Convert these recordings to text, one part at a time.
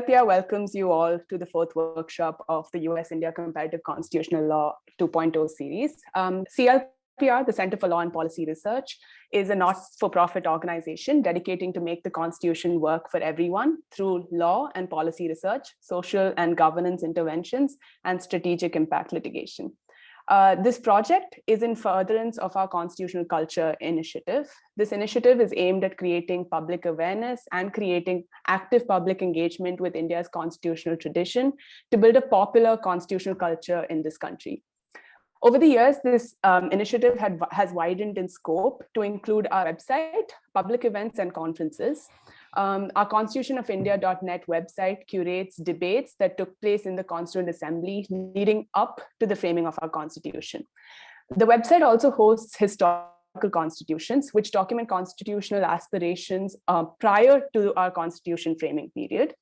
CLPR welcomes you all to the fourth workshop of the U.S. India Comparative Constitutional Law 2.0 series. CLPR, the Center for Law and Policy Research, is a not-for-profit organization dedicating to make the Constitution work for everyone through law and policy research, social and governance interventions, and strategic impact litigation. This project is in furtherance of our constitutional culture initiative. This initiative is aimed at creating public awareness and creating active public engagement with India's constitutional tradition to build a popular constitutional culture in this country. Over the years, this initiative has widened in scope to include our website, public events and conferences. Our constitutionofindia.net website curates debates that took place in the Constituent Assembly leading up to the framing of our Constitution. The website also hosts historical constitutions, which document constitutional aspirations prior to our Constitution framing period.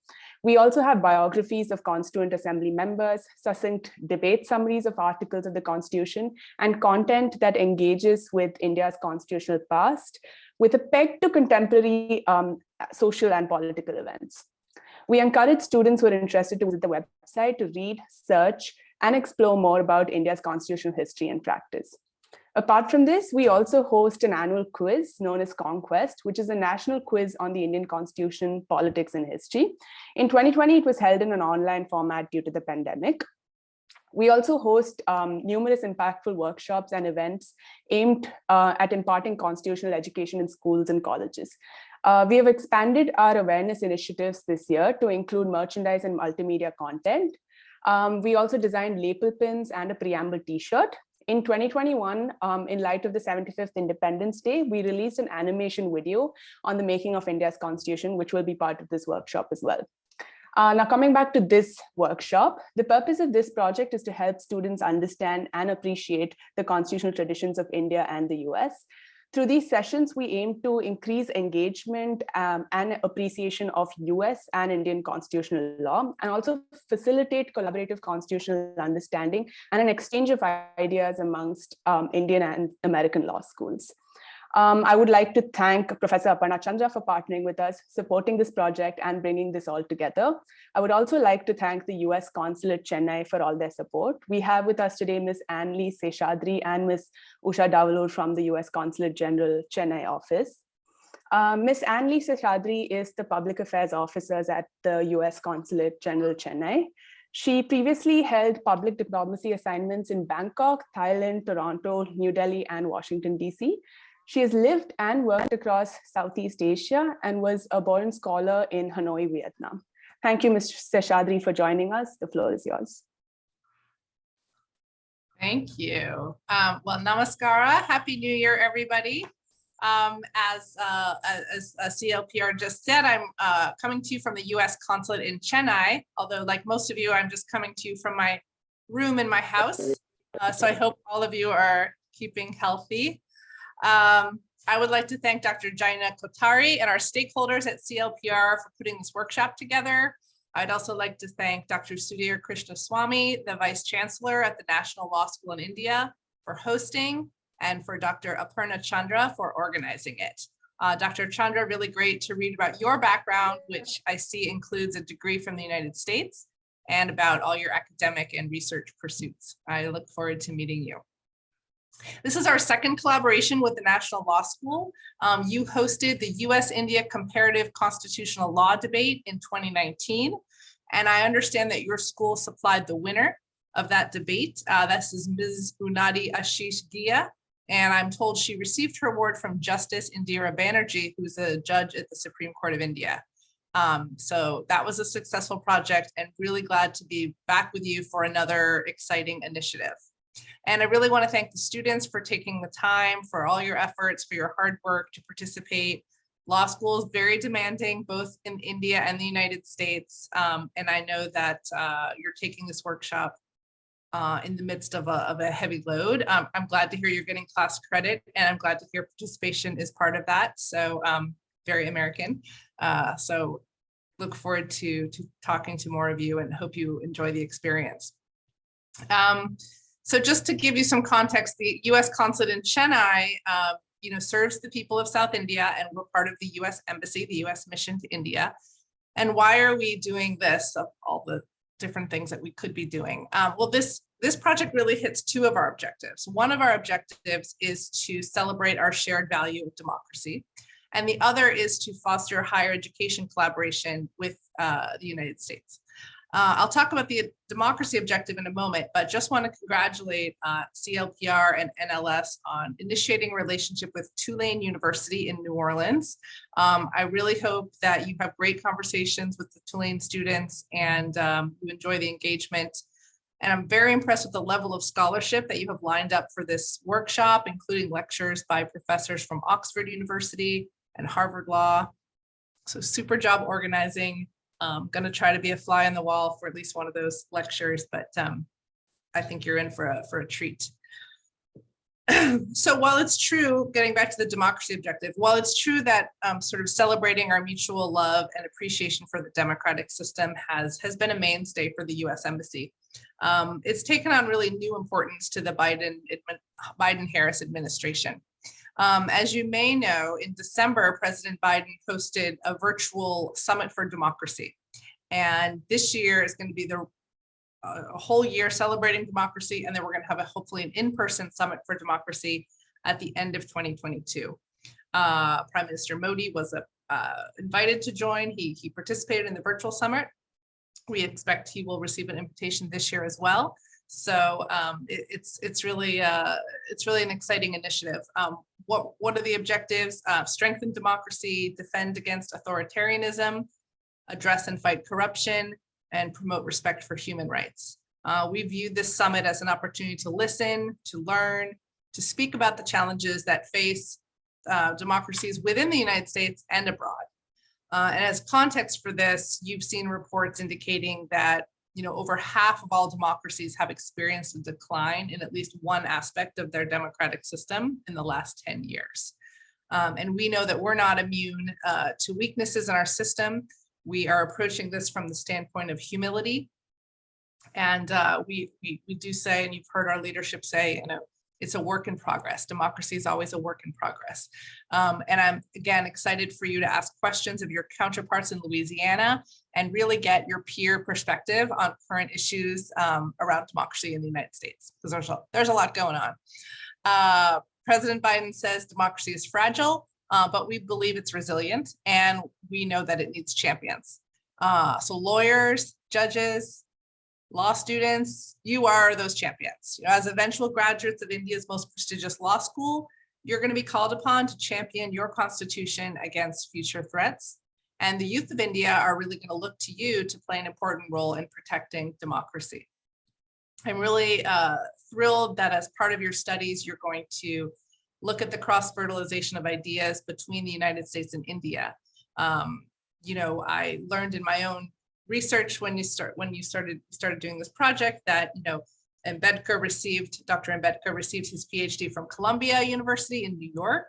We also have biographies of Constituent Assembly members, succinct debate summaries of articles of the Constitution, and content that engages with India's constitutional past with a peg to contemporary social and political events. We encourage students who are interested to visit the website to read, search, and explore more about India's constitutional history and practice. Apart from this, we also host an annual quiz known as Conquest, which is a national quiz on the Indian Constitution, politics, and history. In 2020, it was held in an online format due to the pandemic. We also host numerous impactful workshops and events aimed at imparting constitutional education in schools and colleges. We have expanded our awareness initiatives this year to include merchandise and multimedia content. We also designed lapel pins and a preamble t-shirt. In 2021, in light of the 75th Independence Day, we released an animation video on the making of India's Constitution, which will be part of this workshop as well. Now, coming back to this workshop, the purpose of this project is to help students understand and appreciate the constitutional traditions of India and the US. Through these sessions, we aim to increase engagement and appreciation of US and Indian constitutional law, and also facilitate collaborative constitutional understanding and an exchange of ideas amongst Indian and American law schools. I would like to thank Professor Aparna Chandra for partnering with us, supporting this project and bringing this all together. I would also like to thank the US Consulate Chennai for all their support. We have with us today Ms. Anneli Seshadri and Ms. Usha Davalur from the US Consulate General Chennai office. Ms. Anneli Seshadri is the Public Affairs Officer at the US Consulate General Chennai. She previously held public diplomacy assignments in Bangkok, Thailand, Toronto, New Delhi, and Washington, DC. She has lived and worked across Southeast Asia and was a Boren Scholar in Hanoi, Vietnam. Thank you, Ms. Seshadri, for joining us. The floor is yours. Thank you. Well, namaskara. Happy New Year, everybody. As CLPR just said, I'm coming to you from the US Consulate in Chennai, although like most of you, I'm just coming to you from my room in my house. So I hope all of you are keeping healthy. I would like to thank Dr. Jaina Kotari and our stakeholders at CLPR for putting this workshop together. I'd also like to thank Dr. Sudhir Krishnaswamy, the Vice Chancellor at the National Law School in India, for hosting, and for Dr. Aparna Chandra for organizing it. Dr. Chandra, really great to read about your background, which I see includes a degree from the United States, and about all your academic and research pursuits. I look forward to meeting you. This is our second collaboration with the National Law School. You hosted the U.S. India Comparative Constitutional Law debate in 2019, and I understand that your school supplied the winner of that debate. This is Ms. Unadi Ashish Gia, and I'm told she received her award from Justice Indira Banerjee, who's a judge at the Supreme Court of India. So that was a successful project, and really glad to be back with you for another exciting initiative. And I really want to thank the students for taking the time, for all your efforts, for your hard work to participate. Law school is very demanding, both in India and the United States. And I know that you're taking this workshop in the midst of a heavy load. I'm glad to hear you're getting class credit, and I'm glad to hear participation is part of that. So very American. So look forward to talking to more of you, and hope you enjoy the experience. So just to give you some context, the U.S. Consulate in Chennai, serves the people of South India, and we're part of the U.S. Embassy, the U.S. mission to India. And why are we doing this of all the different things that we could be doing? Well, this project really hits two of our objectives. One of our objectives is to celebrate our shared value of democracy. And the other is to foster higher education collaboration with the United States. I'll talk about the democracy objective in a moment, but just want to congratulate CLPR and NLS on initiating a relationship with Tulane University in New Orleans. I really hope that you have great conversations with the Tulane students and you enjoy the engagement. And I'm very impressed with the level of scholarship that you have lined up for this workshop, including lectures by professors from Oxford University and Harvard Law. So super job organizing. Going to try to be a fly on the wall for at least one of those lectures, but I think you're in for a treat. So while it's true, getting back to the democracy objective, while it's true that sort of celebrating our mutual love and appreciation for the democratic system has been a mainstay for the U.S. Embassy, it's taken on really new importance to the Biden-Harris administration. As you may know, in December, President Biden hosted a virtual summit for democracy. And this year is going to be a whole year celebrating democracy. And then we're going to have hopefully an in-person summit for democracy at the end of 2022. Prime Minister Modi was invited to join. He participated in the virtual summit. We expect he will receive an invitation this year as well. So it's really an exciting initiative. What are the objectives? Strengthen democracy, defend against authoritarianism, address and fight corruption, and promote respect for human rights. We viewed this summit as an opportunity to listen, to learn, to speak about the challenges that face democracies within the United States and abroad. And as context for this, you've seen reports indicating that over half of all democracies have experienced a decline in at least one aspect of their democratic system in the last 10 years. And we know that we're not immune to weaknesses in our system. We are approaching this from the standpoint of humility. And we do say, and you've heard our leadership say, it's a work in progress. Democracy is always a work in progress. And I'm, again, excited for you to ask questions of your counterparts in Louisiana and really get your peer perspective on current issues around democracy in the United States, because there's a lot going on. President Biden says democracy is fragile, but we believe it's resilient, and we know that it needs champions. So lawyers, judges, law students, you are those champions. As eventual graduates of India's most prestigious law school, you're going to be called upon to champion your constitution against future threats. And the youth of India are really going to look to you to play an important role in protecting democracy. I'm really thrilled that as part of your studies, you're going to look at the cross-fertilization of ideas between the United States and India. I learned in my own research when you started doing this project that Dr. Ambedkar received his PhD from Columbia University in New York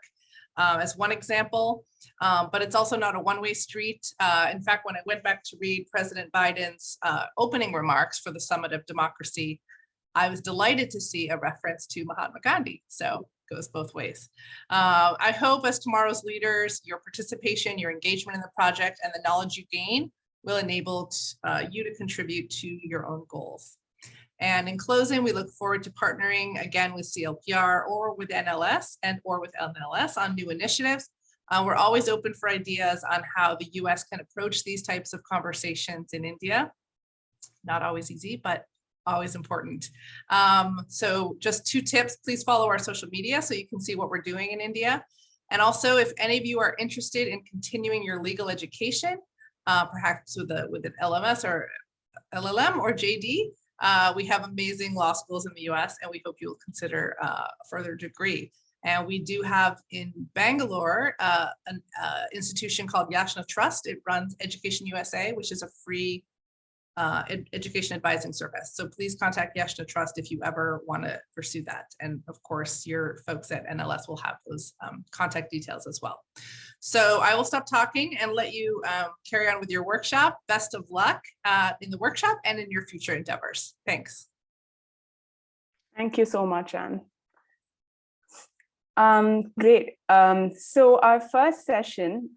as one example, but it's also not a one-way street. In fact, when I went back to read President Biden's opening remarks for the Summit of Democracy, I was delighted to see a reference to Mahatma Gandhi. So it goes both ways. I hope as tomorrow's leaders, your participation, your engagement in the project, and the knowledge you gain will enable you to contribute to your own goals. And in closing, we look forward to partnering again with CLPR or with NLS or with NLS on new initiatives. We're always open for ideas on how the US can approach these types of conversations in India. Not always easy, but always important. So just 2 tips, please follow our social media so you can see what we're doing in India. And also, if any of you are interested in continuing your legal education, perhaps with an LMS or LLM or JD, we have amazing law schools in the US, and we hope you'll consider a further degree. And we do have in Bangalore an institution called Yashna Trust. It runs Education USA, which is a free education advising service. So please contact Yashna Trust if you ever want to pursue that. And of course, your folks at NLS will have those contact details as well. So I will stop talking and let you carry on with your workshop. Best of luck in the workshop and in your future endeavors. Thanks. Thank you so much, Anne. Great. So our first session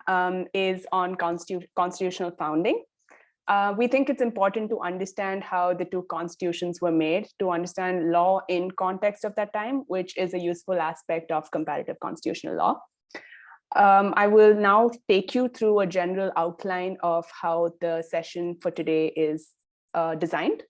is on constitutional founding. We think it's important to understand how the two constitutions were made, to understand law in context of that time, which is a useful aspect of comparative constitutional law. I will now take you through a general outline of how the session for today is designed.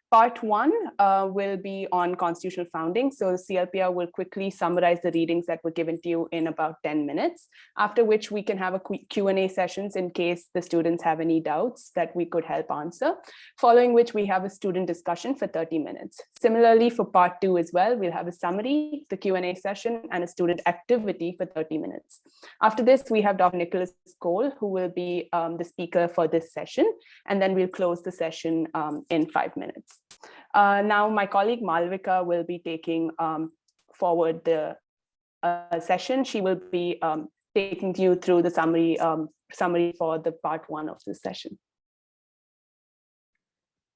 Part one will be on constitutional founding. So CLPR will quickly summarize the readings that were given to you in about 10 minutes, after which we can have a Q&A sessions in case the students have any doubts that we could help answer, following which we have a student discussion for 30 minutes. Similarly, for part two as well, we'll have a summary, the Q&A session, and a student activity for 30 minutes. After this, we have Dr. Nicholas Cole, who will be the speaker for this session, and then we'll close the session in 5 minutes. Now, my colleague Malvika will be taking forward the session. She will be taking you through the summary for the part one of this session.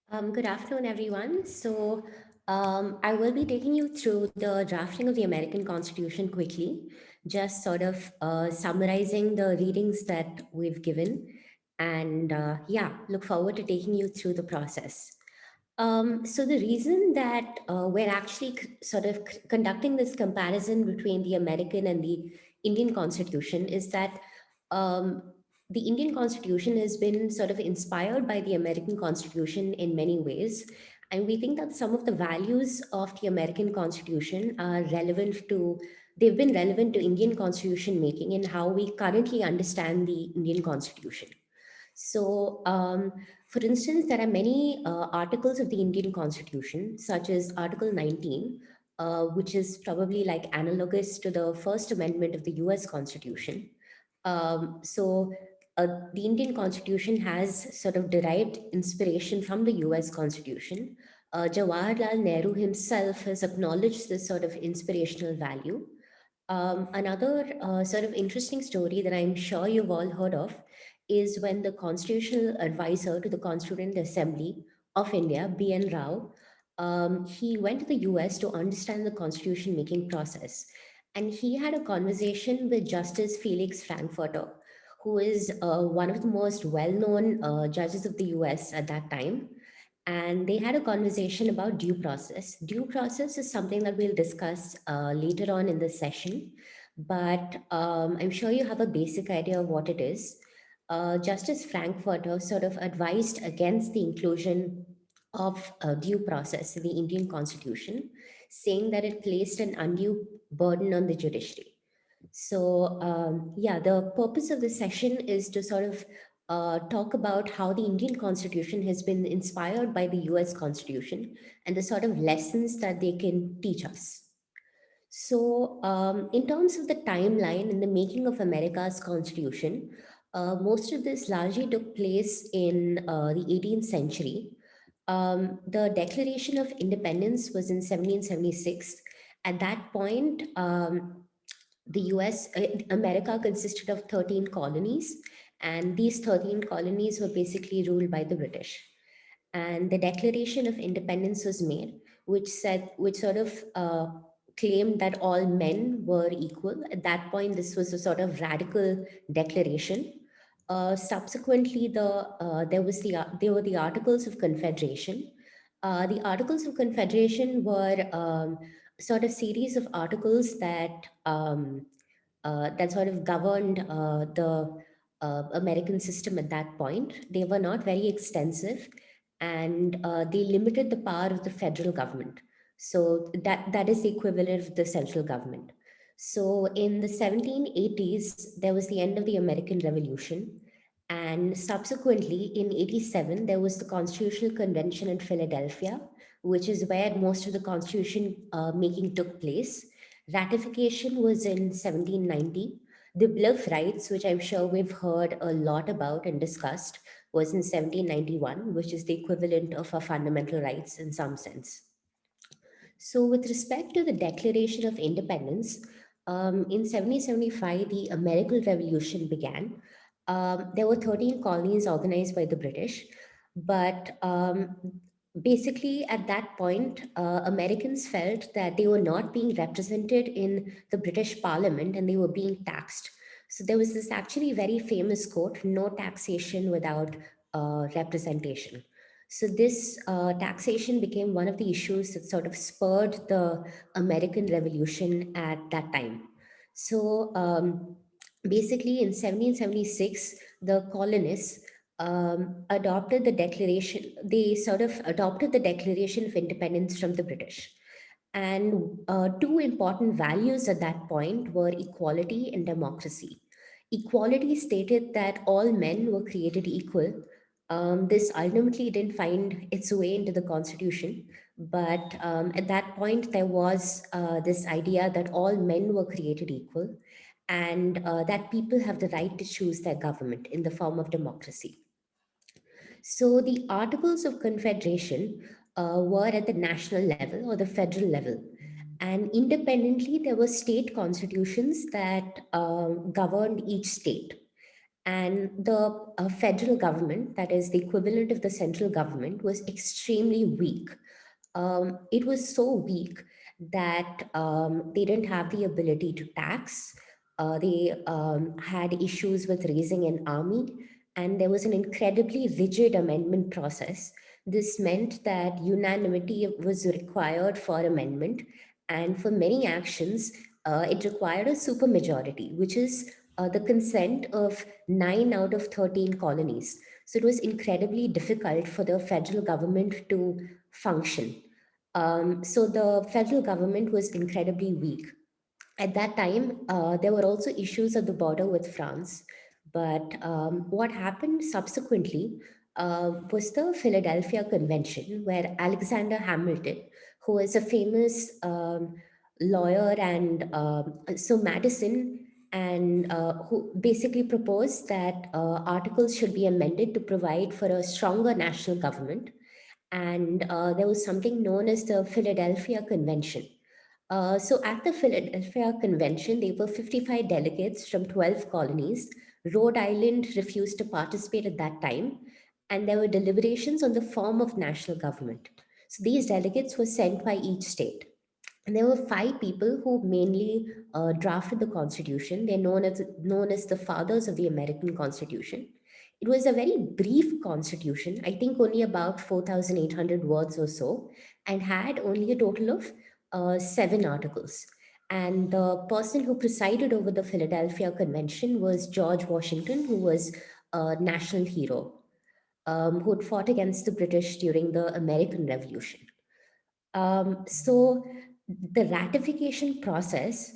Good afternoon, everyone. So I will be taking you through the drafting of the American Constitution quickly, just sort of summarizing the readings that we've given. And yeah, look forward to taking you through the process. So the reason that we're actually sort of conducting this comparison between the American and the Indian Constitution is that the Indian Constitution has been sort of inspired by the American Constitution in many ways. And we think that some of the values of the American Constitution are they've been relevant to Indian Constitution making and how we currently understand the Indian Constitution. So, for instance, there are many articles of the Indian Constitution, such as Article 19, which is probably like analogous to the First Amendment of the U.S. Constitution. The Indian Constitution has sort of derived inspiration from the U.S. Constitution. Jawaharlal Nehru himself has acknowledged this sort of inspirational value. Another sort of interesting story that I'm sure you've all heard of is when the constitutional advisor to the Constituent Assembly of India, B.N. Rao, he went to the US to understand the constitution making process. And he had a conversation with Justice Felix Frankfurter, who is one of the most well-known judges of the US at that time. And they had a conversation about due process. Due process is something that we'll discuss later on in the session, but I'm sure you have a basic idea of what it is. Justice Frankfurter sort of advised against the inclusion of due process in the Indian Constitution, saying that it placed an undue burden on the judiciary. So yeah, the purpose of this session is to sort of talk about how the Indian Constitution has been inspired by the US Constitution and the sort of lessons that they can teach us. So in terms of the timeline in the making of America's Constitution, most of this largely took place in the 18th century. The Declaration of Independence was in 1776. At that point, America consisted of 13 colonies, and these 13 colonies were basically ruled by the British. And the Declaration of Independence was made, which sort of claimed that all men were equal. At that point, this was a sort of radical declaration. Subsequently, there were the Articles of Confederation. The Articles of Confederation were sort of series of articles that sort of governed the American system at that point. They were not very extensive, and they limited the power of the federal government. So that is the equivalent of the central government. So in the 1780s, there was the end of the American Revolution. And subsequently, in 87, there was the Constitutional Convention in Philadelphia, which is where most of the constitution making took place. Ratification was in 1790. The Bill of Rights, which I'm sure we've heard a lot about and discussed, was in 1791, which is the equivalent of our fundamental rights in some sense. So with respect to the Declaration of Independence, in 1775, the American Revolution began. There were 13 colonies organized by the British, but basically, at that point, Americans felt that they were not being represented in the British Parliament and they were being taxed. So there was this actually very famous quote, no taxation without representation. So this taxation became one of the issues that sort of spurred the American Revolution at that time. So basically in 1776, the colonists adopted the declaration, they sort of adopted the Declaration of Independence from the British. And two important values at that point were equality and democracy. Equality stated that all men were created equal. This ultimately didn't find its way into the Constitution, but at that point, there was this idea that all men were created equal and that people have the right to choose their government in the form of democracy. So the Articles of Confederation were at the national level or the federal level. And independently, there were state constitutions that governed each state. And the federal government, that is the equivalent of the central government, was extremely weak. It was so weak that they didn't have the ability to tax. They had issues with raising an army, and there was an incredibly rigid amendment process. This meant that unanimity was required for amendment, and for many actions, it required a supermajority, which is the consent of 9 out of 13 colonies. So it was incredibly difficult for the federal government to function. So the federal government was incredibly weak. At that time, there were also issues at the border with France. But what happened subsequently was the Philadelphia Convention, where Alexander Hamilton, who is a famous lawyer, and so Madison, and who basically proposed that articles should be amended to provide for a stronger national government. And there was something known as the Philadelphia Convention. So at the Philadelphia Convention, there were 55 delegates from 12 colonies. Rhode Island refused to participate at that time, and there were deliberations on the form of national government. So these delegates were sent by each state. And there were 5 people who mainly drafted the Constitution. They're known as the fathers of the American Constitution. It was a very brief constitution, I think only about 4,800 words or so, and had only a total of 7 articles. And the person who presided over the Philadelphia Convention was George Washington, who was a national hero, who had fought against the British during the American Revolution. So the ratification process,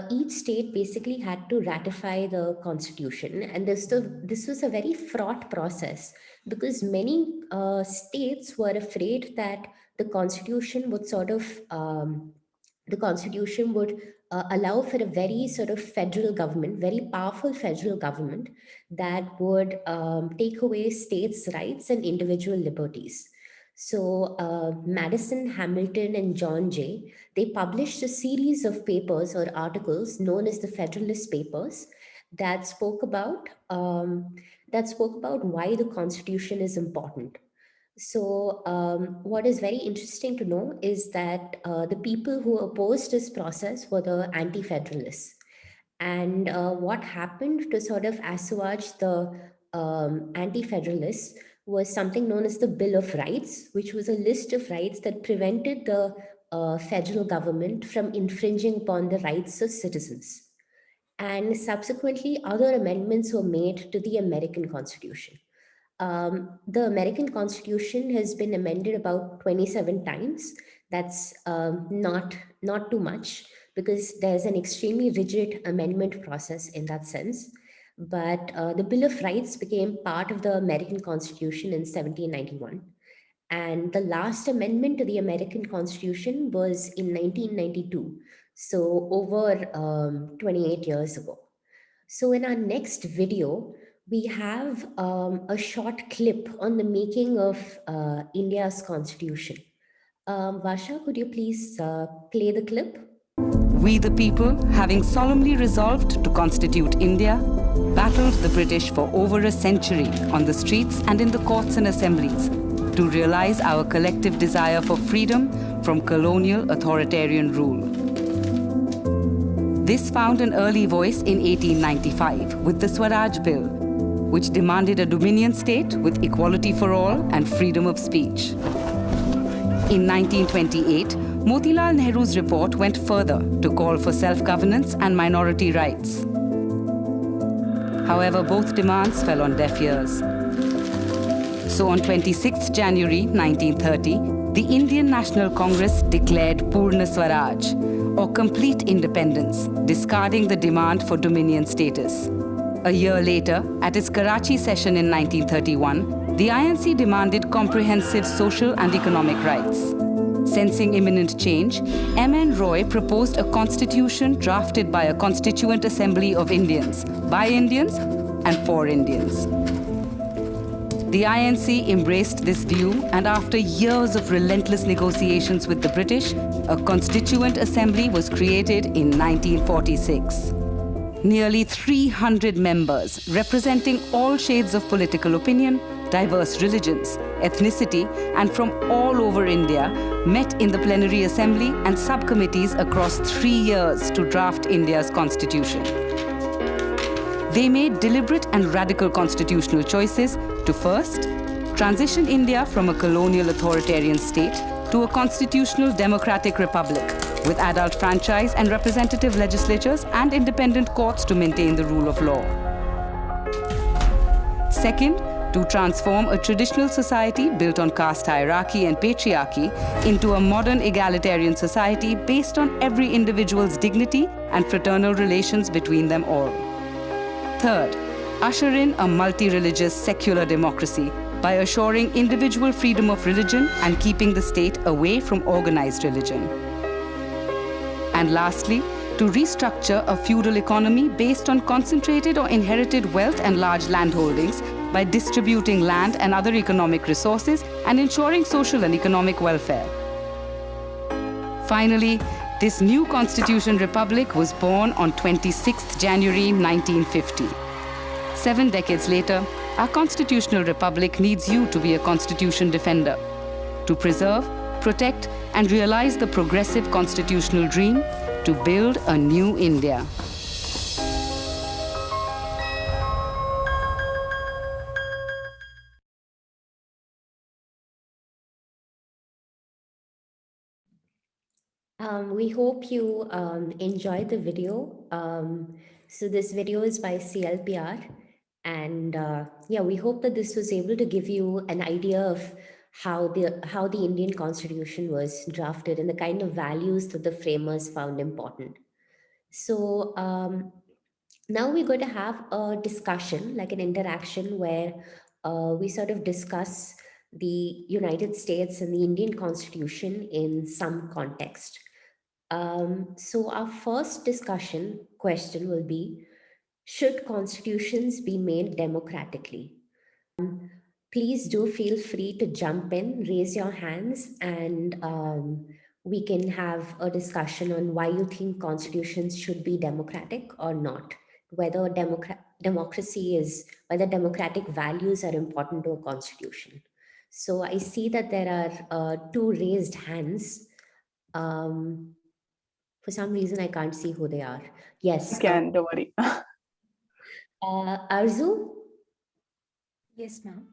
each state basically had to ratify the constitution, and this was a very fraught process because many states were afraid that the constitution would allow for a very sort of federal government, very powerful federal government that would take away states' rights and individual liberties. So Madison, Hamilton, and John Jay, they published a series of papers or articles known as the Federalist Papers that spoke about why the Constitution is important. So what is very interesting to know is that the people who opposed this process were the anti-federalists. And what happened to sort of assuage the anti-federalists was something known as the Bill of Rights, which was a list of rights that prevented the federal government from infringing upon the rights of citizens. And subsequently, other amendments were made to the American Constitution. The American Constitution has been amended about 27 times. That's not too much because there's an extremely rigid amendment process in that sense. But the Bill of Rights became part of the American Constitution in 1791. And the last amendment to the American Constitution was in 1992, so over 28 years ago. So in our next video, we have a short clip on the making of India's Constitution. Varsha, could you please play the clip? We the people, having solemnly resolved to constitute India, battled the British for over a century on the streets and in the courts and assemblies, to realize our collective desire for freedom from colonial authoritarian rule. This found an early voice in 1895 with the Swaraj Bill, which demanded a dominion state with equality for all and freedom of speech. In 1928, Motilal Nehru's report went further to call for self-governance and minority rights. However, both demands fell on deaf ears. So on 26 January 1930, the Indian National Congress declared Purna Swaraj, or complete independence, discarding the demand for dominion status. A year later, at its Karachi session in 1931, the INC demanded comprehensive social and economic rights. Sensing imminent change, M.N. Roy proposed a constitution drafted by a Constituent Assembly of Indians, by Indians and for Indians. The INC embraced this view, and after years of relentless negotiations with the British, a Constituent Assembly was created in 1946. Nearly 300 members, representing all shades of political opinion, diverse religions, ethnicity, and from all over India, met in the plenary assembly and subcommittees across 3 years to draft India's constitution. They made deliberate and radical constitutional choices to first, transition India from a colonial authoritarian state to a constitutional democratic republic with adult franchise and representative legislatures and independent courts to maintain the rule of law. Second, to transform a traditional society built on caste hierarchy and patriarchy into a modern egalitarian society based on every individual's dignity and fraternal relations between them all. Third, usher in a multi-religious secular democracy by assuring individual freedom of religion and keeping the state away from organized religion. And lastly, to restructure a feudal economy based on concentrated or inherited wealth and large landholdings by distributing land and other economic resources and ensuring social and economic welfare. Finally, this new Constitution Republic was born on 26th January 1950. 7 decades later, our Constitutional Republic needs you to be a Constitution defender, to preserve, protect, and realize the progressive constitutional dream to build a new India. We hope you enjoyed the video. So this video is by CLPR, and yeah, we hope that this was able to give you an idea of how the Indian Constitution was drafted and the kind of values that the framers found important. So now we're going to have a discussion, like an interaction, where we sort of discuss the United States and the Indian Constitution in some context. So our first discussion question will be, should constitutions be made democratically? Please do feel free to jump in, raise your hands, and we can have a discussion on why you think constitutions should be democratic or not, whether democracy is, whether democratic values are important to a constitution. So I see that there are 2 raised hands. For some reason, I can't see who they are. Yes. You can, don't worry. Arzu? Yes, ma'am.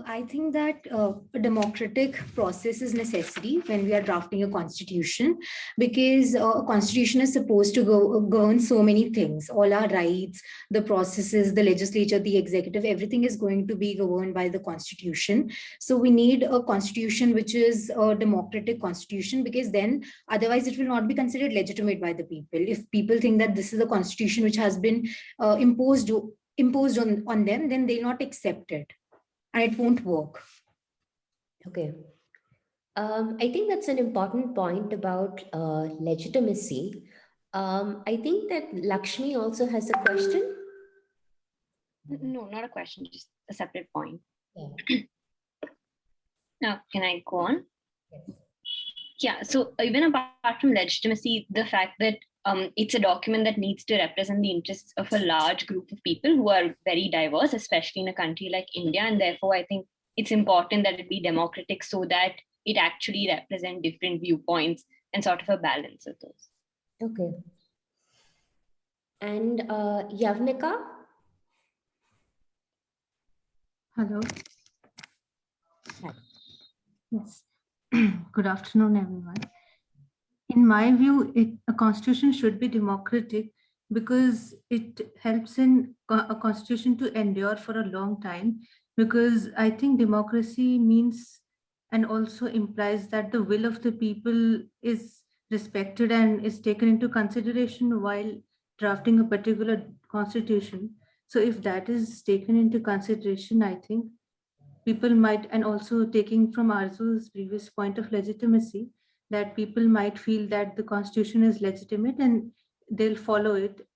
I think that a democratic process is necessary when we are drafting a constitution, because a constitution is supposed to govern so many things, all our rights, the processes, the legislature, the executive, everything is going to be governed by the constitution. So we need a constitution which is a democratic constitution, because then otherwise it will not be considered legitimate by the people. If people think that this is a constitution which has been imposed on them, then they'll not accept it. And it won't work. Okay. I think that's an important point about legitimacy. I think that Lakshmi also has a question. No, not a question, just a separate point. Yeah. Now, can I go on? Yes. Yeah, so even apart from legitimacy, the fact that it's a document that needs to represent the interests of a large group of people who are very diverse, especially in a country like India. And therefore, I think it's important that it be democratic so that it actually represents different viewpoints and sort of a balance of those. Okay. And Yavnika? Hello. Hi. Yes. Good afternoon, everyone. In my view, a constitution should be democratic because it helps in a constitution to endure for a long time. Because I think democracy means and also implies that the will of the people is respected and is taken into consideration while drafting a particular constitution. So if that is taken into consideration, I think people might, and also taking from Arzu's previous point of legitimacy, that people might feel that the constitution is legitimate and they'll follow it,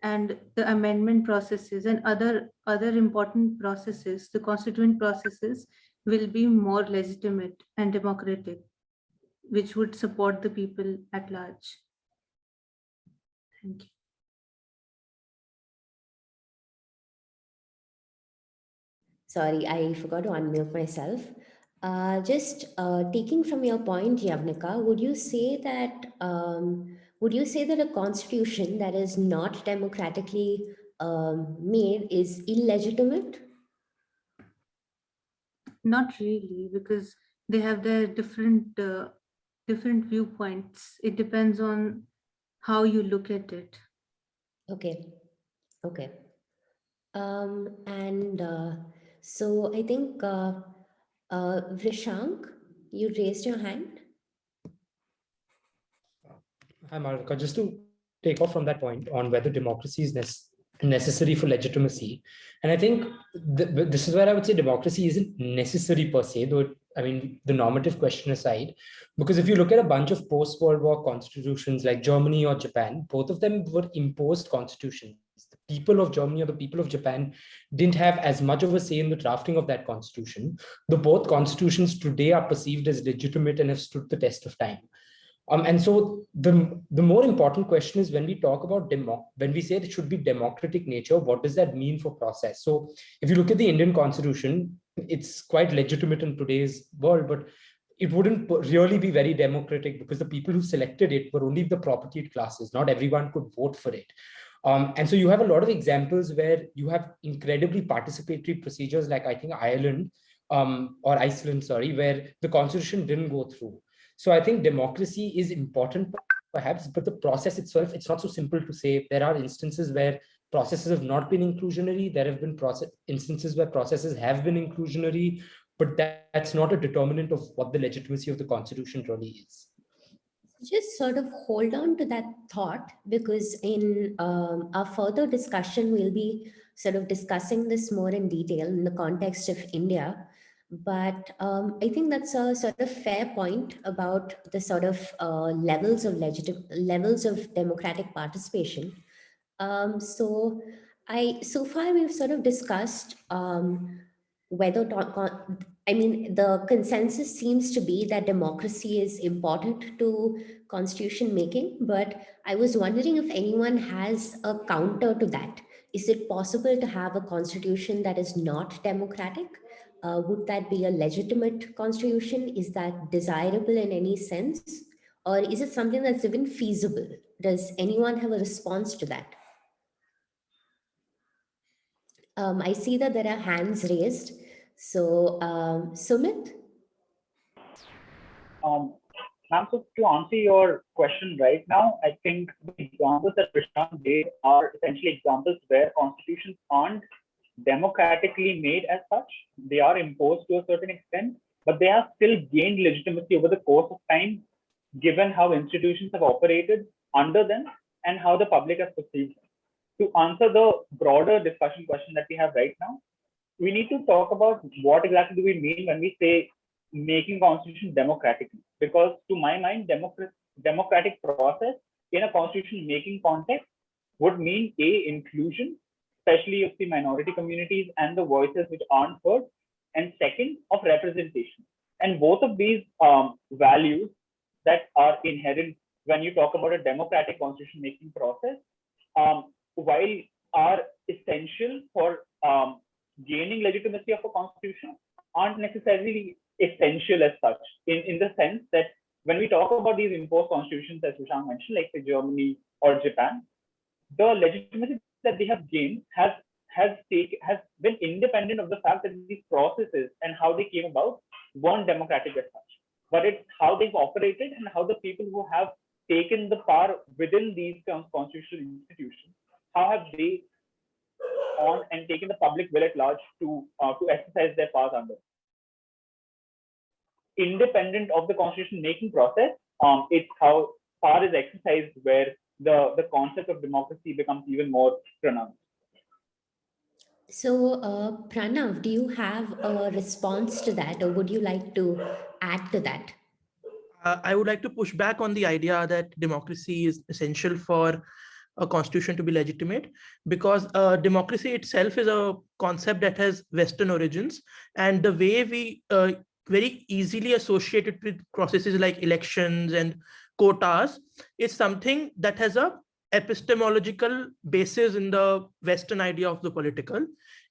and the amendment processes and other important processes, the constituent processes, will be more legitimate and democratic, which would support the people at large. Thank you. Sorry, I forgot to unmute myself. Just taking from your point, Yavnika, would you say that a constitution that is not democratically made is illegitimate? Not really, because they have their different viewpoints. It depends on how you look at it. Okay. And so I think Vrishank, you raised your hand. Hi, Marika. Just to take off from that point on whether democracy is necessary for legitimacy. And I think this is where I would say democracy isn't necessary per se, though, the normative question aside, because if you look at a bunch of post-World War constitutions like Germany or Japan, both of them were imposed constitutions. The people of Germany or the people of Japan didn't have as much of a say in the drafting of that constitution. The both constitutions today are perceived as legitimate and have stood the test of time. And so the more important question is, when we talk about when we say it should be democratic nature, what does that mean for process? So if you look at the Indian Constitution, it's quite legitimate in today's world, but it wouldn't really be very democratic because the people who selected it were only the propertied classes. Not everyone could vote for it. And so you have a lot of examples where you have incredibly participatory procedures, like I think Ireland or Iceland, where the constitution didn't go through. So I think democracy is important, perhaps, but the process itself, it's not so simple to say. There are instances where processes have not been inclusionary. There have been instances where processes have been inclusionary, but that's not a determinant of what the legitimacy of the constitution really is. Just sort of hold on to that thought, because in our further discussion, we'll be sort of discussing this more in detail in the context of India. But I think that's a sort of fair point about the sort of levels of democratic participation. So far we've sort of discussed whether the consensus seems to be that democracy is important to constitution making, but I was wondering if anyone has a counter to that. Is it possible to have a constitution that is not democratic? Would that be a legitimate constitution? Is that desirable in any sense? Or is it something that's even feasible? Does anyone have a response to that? I see that there are hands raised. So, Sumit? Ma'am, so to answer your question right now, I think the examples that Prashant gave are essentially examples where constitutions aren't democratically made as such. They are imposed to a certain extent, but they have still gained legitimacy over the course of time, given how institutions have operated under them and how the public has perceived them. To answer the broader discussion question that we have right now, we need to talk about what exactly do we mean when we say making constitution democratically, because to my mind, democratic process in a constitution making context would mean inclusion, especially of the minority communities and the voices which aren't heard, and second, of representation. And both of these values that are inherent when you talk about a democratic constitution making process, while are essential for gaining legitimacy of a constitution, aren't necessarily essential as such, in the sense that when we talk about these imposed constitutions, as Shashank mentioned, like say Germany or Japan, the legitimacy that they have gained has been independent of the fact that these processes and how they came about weren't democratic as such. But it's how they've operated and how the people who have taken the power within these constitutional institutions, how have they on and taken the public will at large to exercise their powers under. Independent of the constitution making process, it's how power is exercised where the concept of democracy becomes even more pronounced. So, Pranav, do you have a response to that, or would you like to add to that? I would like to push back on the idea that democracy is essential for a constitution to be legitimate, because democracy itself is a concept that has Western origins, and the way we very easily associate it with processes like elections and quotas is something that has a epistemological basis in the Western idea of the political,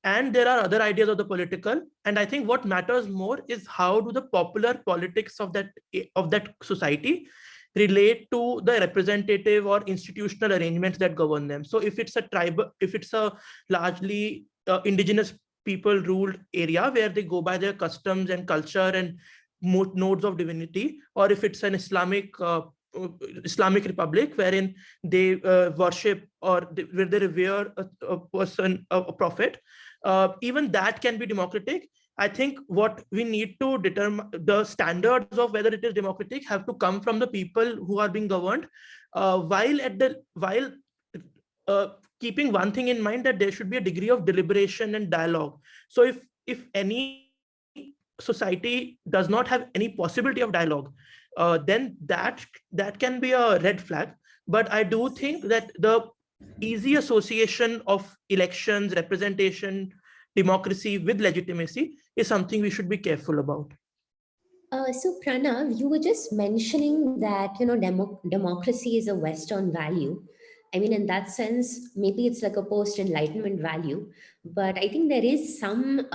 and there are other ideas of the political. And I think what matters more is how do the popular politics of that society relate to the representative or institutional arrangements that govern them. So if it's a largely indigenous people ruled area where they go by their customs and culture and nodes of divinity, or if it's an Islamic republic wherein they worship or where they revere a person, a prophet, even that can be democratic. I think what we need to determine, the standards of whether it is democratic have to come from the people who are being governed, while keeping one thing in mind, that there should be a degree of deliberation and dialogue. So if any society does not have any possibility of dialogue, then that can be a red flag. But I do think that the easy association of elections, representation, democracy with legitimacy is something we should be careful about. So Pranav, you were just mentioning that, you know, democracy is a Western value. I mean, in that sense, maybe it's like a post-Enlightenment value, but I think there is some,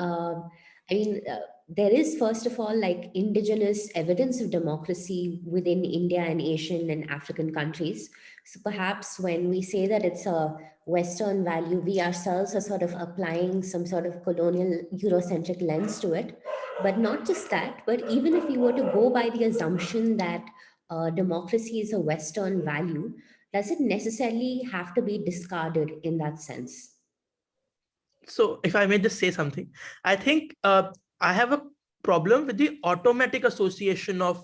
there is, first of all, like indigenous evidence of democracy within India and Asian and African countries. So perhaps when we say that it's a Western value, we ourselves are sort of applying some sort of colonial Eurocentric lens to it. But not just that, but even if we were to go by the assumption that democracy is a Western value, does it necessarily have to be discarded in that sense? So if I may just say something, I think I have a problem with the automatic association of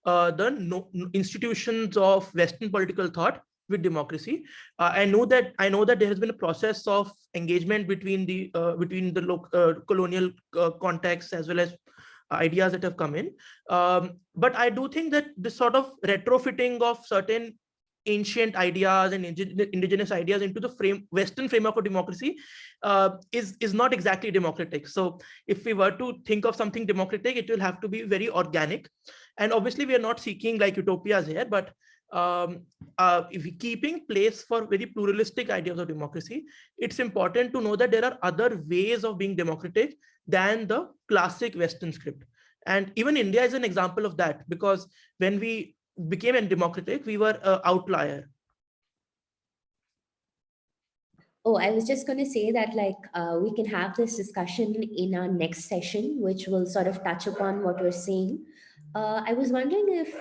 the institutions of Western political thought with democracy. I know that there has been a process of engagement between the colonial contexts as well as ideas that have come in. But I do think that this sort of retrofitting of certain ancient ideas and indigenous ideas into the Western framework of democracy is not exactly democratic. So if we were to think of something democratic, it will have to be very organic. And obviously we are not seeking like utopias here, but if we keeping place for very pluralistic ideas of democracy, it's important to know that there are other ways of being democratic than the classic Western script. And even India is an example of that, because when we became democratic, we were an outlier. Oh, I was just going to say that we can have this discussion in our next session, which will sort of touch upon what we're saying. I was wondering if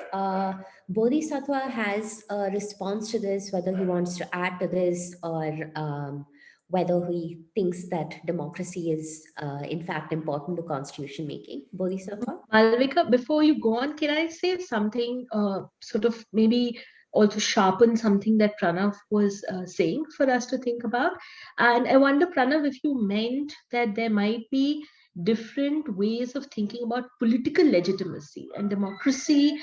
Bodhisattva has a response to this, whether he wants to add to this, or whether he thinks that democracy is in fact important to constitution making. Bodhisattva? Malvika, before you go on, can I say something sort of maybe also sharpen something that Pranav was saying for us to think about? And I wonder, Pranav, if you meant that there might be different ways of thinking about political legitimacy and democracy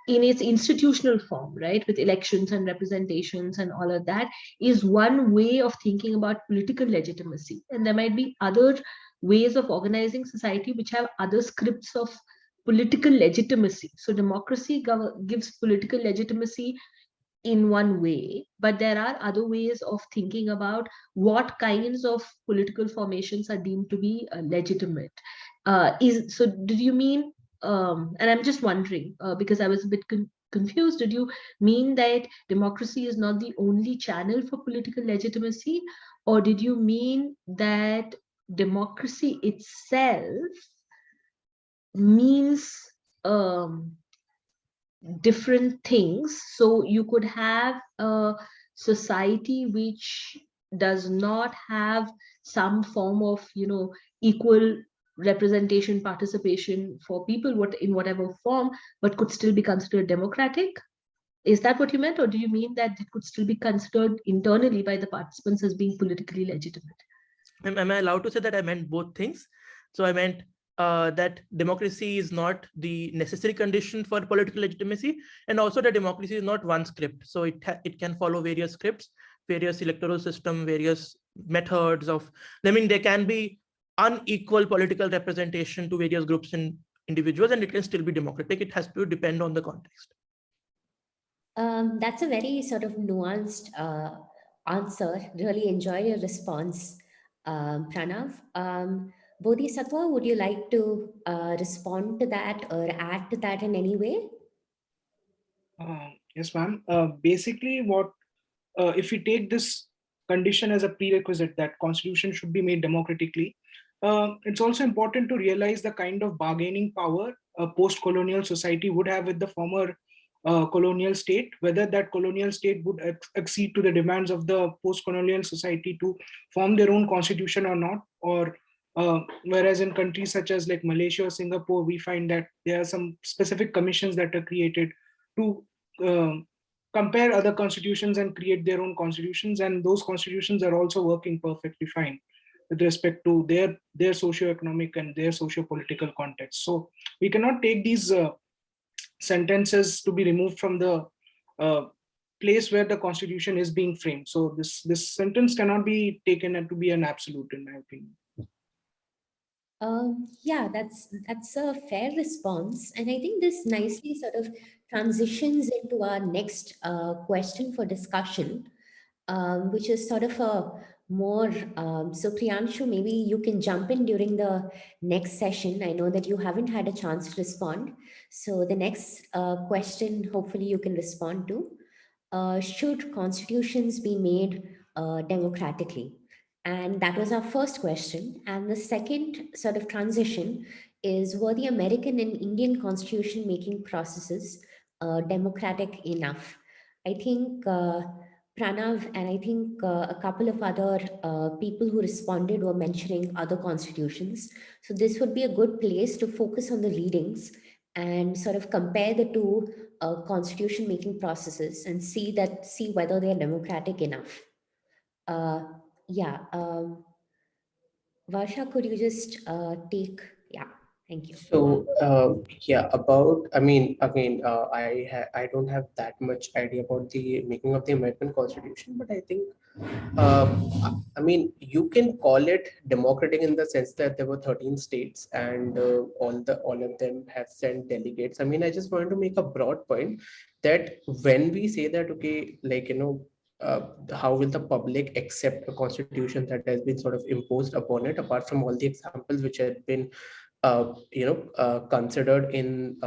in its institutional form, right, with elections and representations and all of that, is one way of thinking about political legitimacy. And there might be other ways of organizing society which have other scripts of political legitimacy. So democracy gives political legitimacy in one way, but there are other ways of thinking about what kinds of political formations are deemed to be legitimate. So did you mean, and I'm just wondering, because I was a bit confused, did you mean that democracy is not the only channel for political legitimacy, or did you mean that democracy itself means different things? So you could have a society which does not have some form of, equal representation, participation for people, in whatever form, but could still be considered democratic. Is that what you meant, or do you mean that it could still be considered internally by the participants as being politically legitimate? Am I allowed to say that I meant both things? So I meant that democracy is not the necessary condition for political legitimacy, and also that democracy is not one script. So it can follow various scripts, various electoral system, various methods of, there can be unequal political representation to various groups and individuals, and it can still be democratic. It has to depend on the context. That's a very sort of nuanced answer. Really enjoy your response, Pranav. Bodhisattva, would you like to respond to that or add to that in any way? Yes, ma'am. Basically, if we take this condition as a prerequisite that constitution should be made democratically, it's also important to realize the kind of bargaining power a post-colonial society would have with the former colonial state, whether that colonial state would accede to the demands of the post-colonial society to form their own constitution or not, or whereas in countries such as like Malaysia or Singapore, we find that there are some specific commissions that are created to compare other constitutions and create their own constitutions, and those constitutions are also working perfectly fine with respect to their socio-economic and their socio-political context. So we cannot take these sentences to be removed from the place where the constitution is being framed. So this sentence cannot be taken to be an absolute, in my opinion. Yeah, that's a fair response, and I think this nicely sort of transitions into our next question for discussion, which is sort of a more, so Priyanshu, maybe you can jump in during the next session. I know that you haven't had a chance to respond. So the next question, hopefully you can respond to. Should constitutions be made democratically? And that was our first question. And the second sort of transition is, were the American and Indian constitution making processes democratic enough? I think Pranav and I think a couple of other people who responded were mentioning other constitutions. So this would be a good place to focus on the readings and sort of compare the two constitution making processes and see whether they are democratic enough. Yeah. Varsha, could you just take, yeah, thank you. So yeah, about, I mean, again, I don't have that much idea about the making of the American Constitution, but I think, I mean, you can call it democratic in the sense that there were 13 states and all of them have sent delegates. I mean, I just wanted to make a broad point that when we say that, okay, like, how will the public accept a constitution that has been sort of imposed upon it, apart from all the examples which have been considered in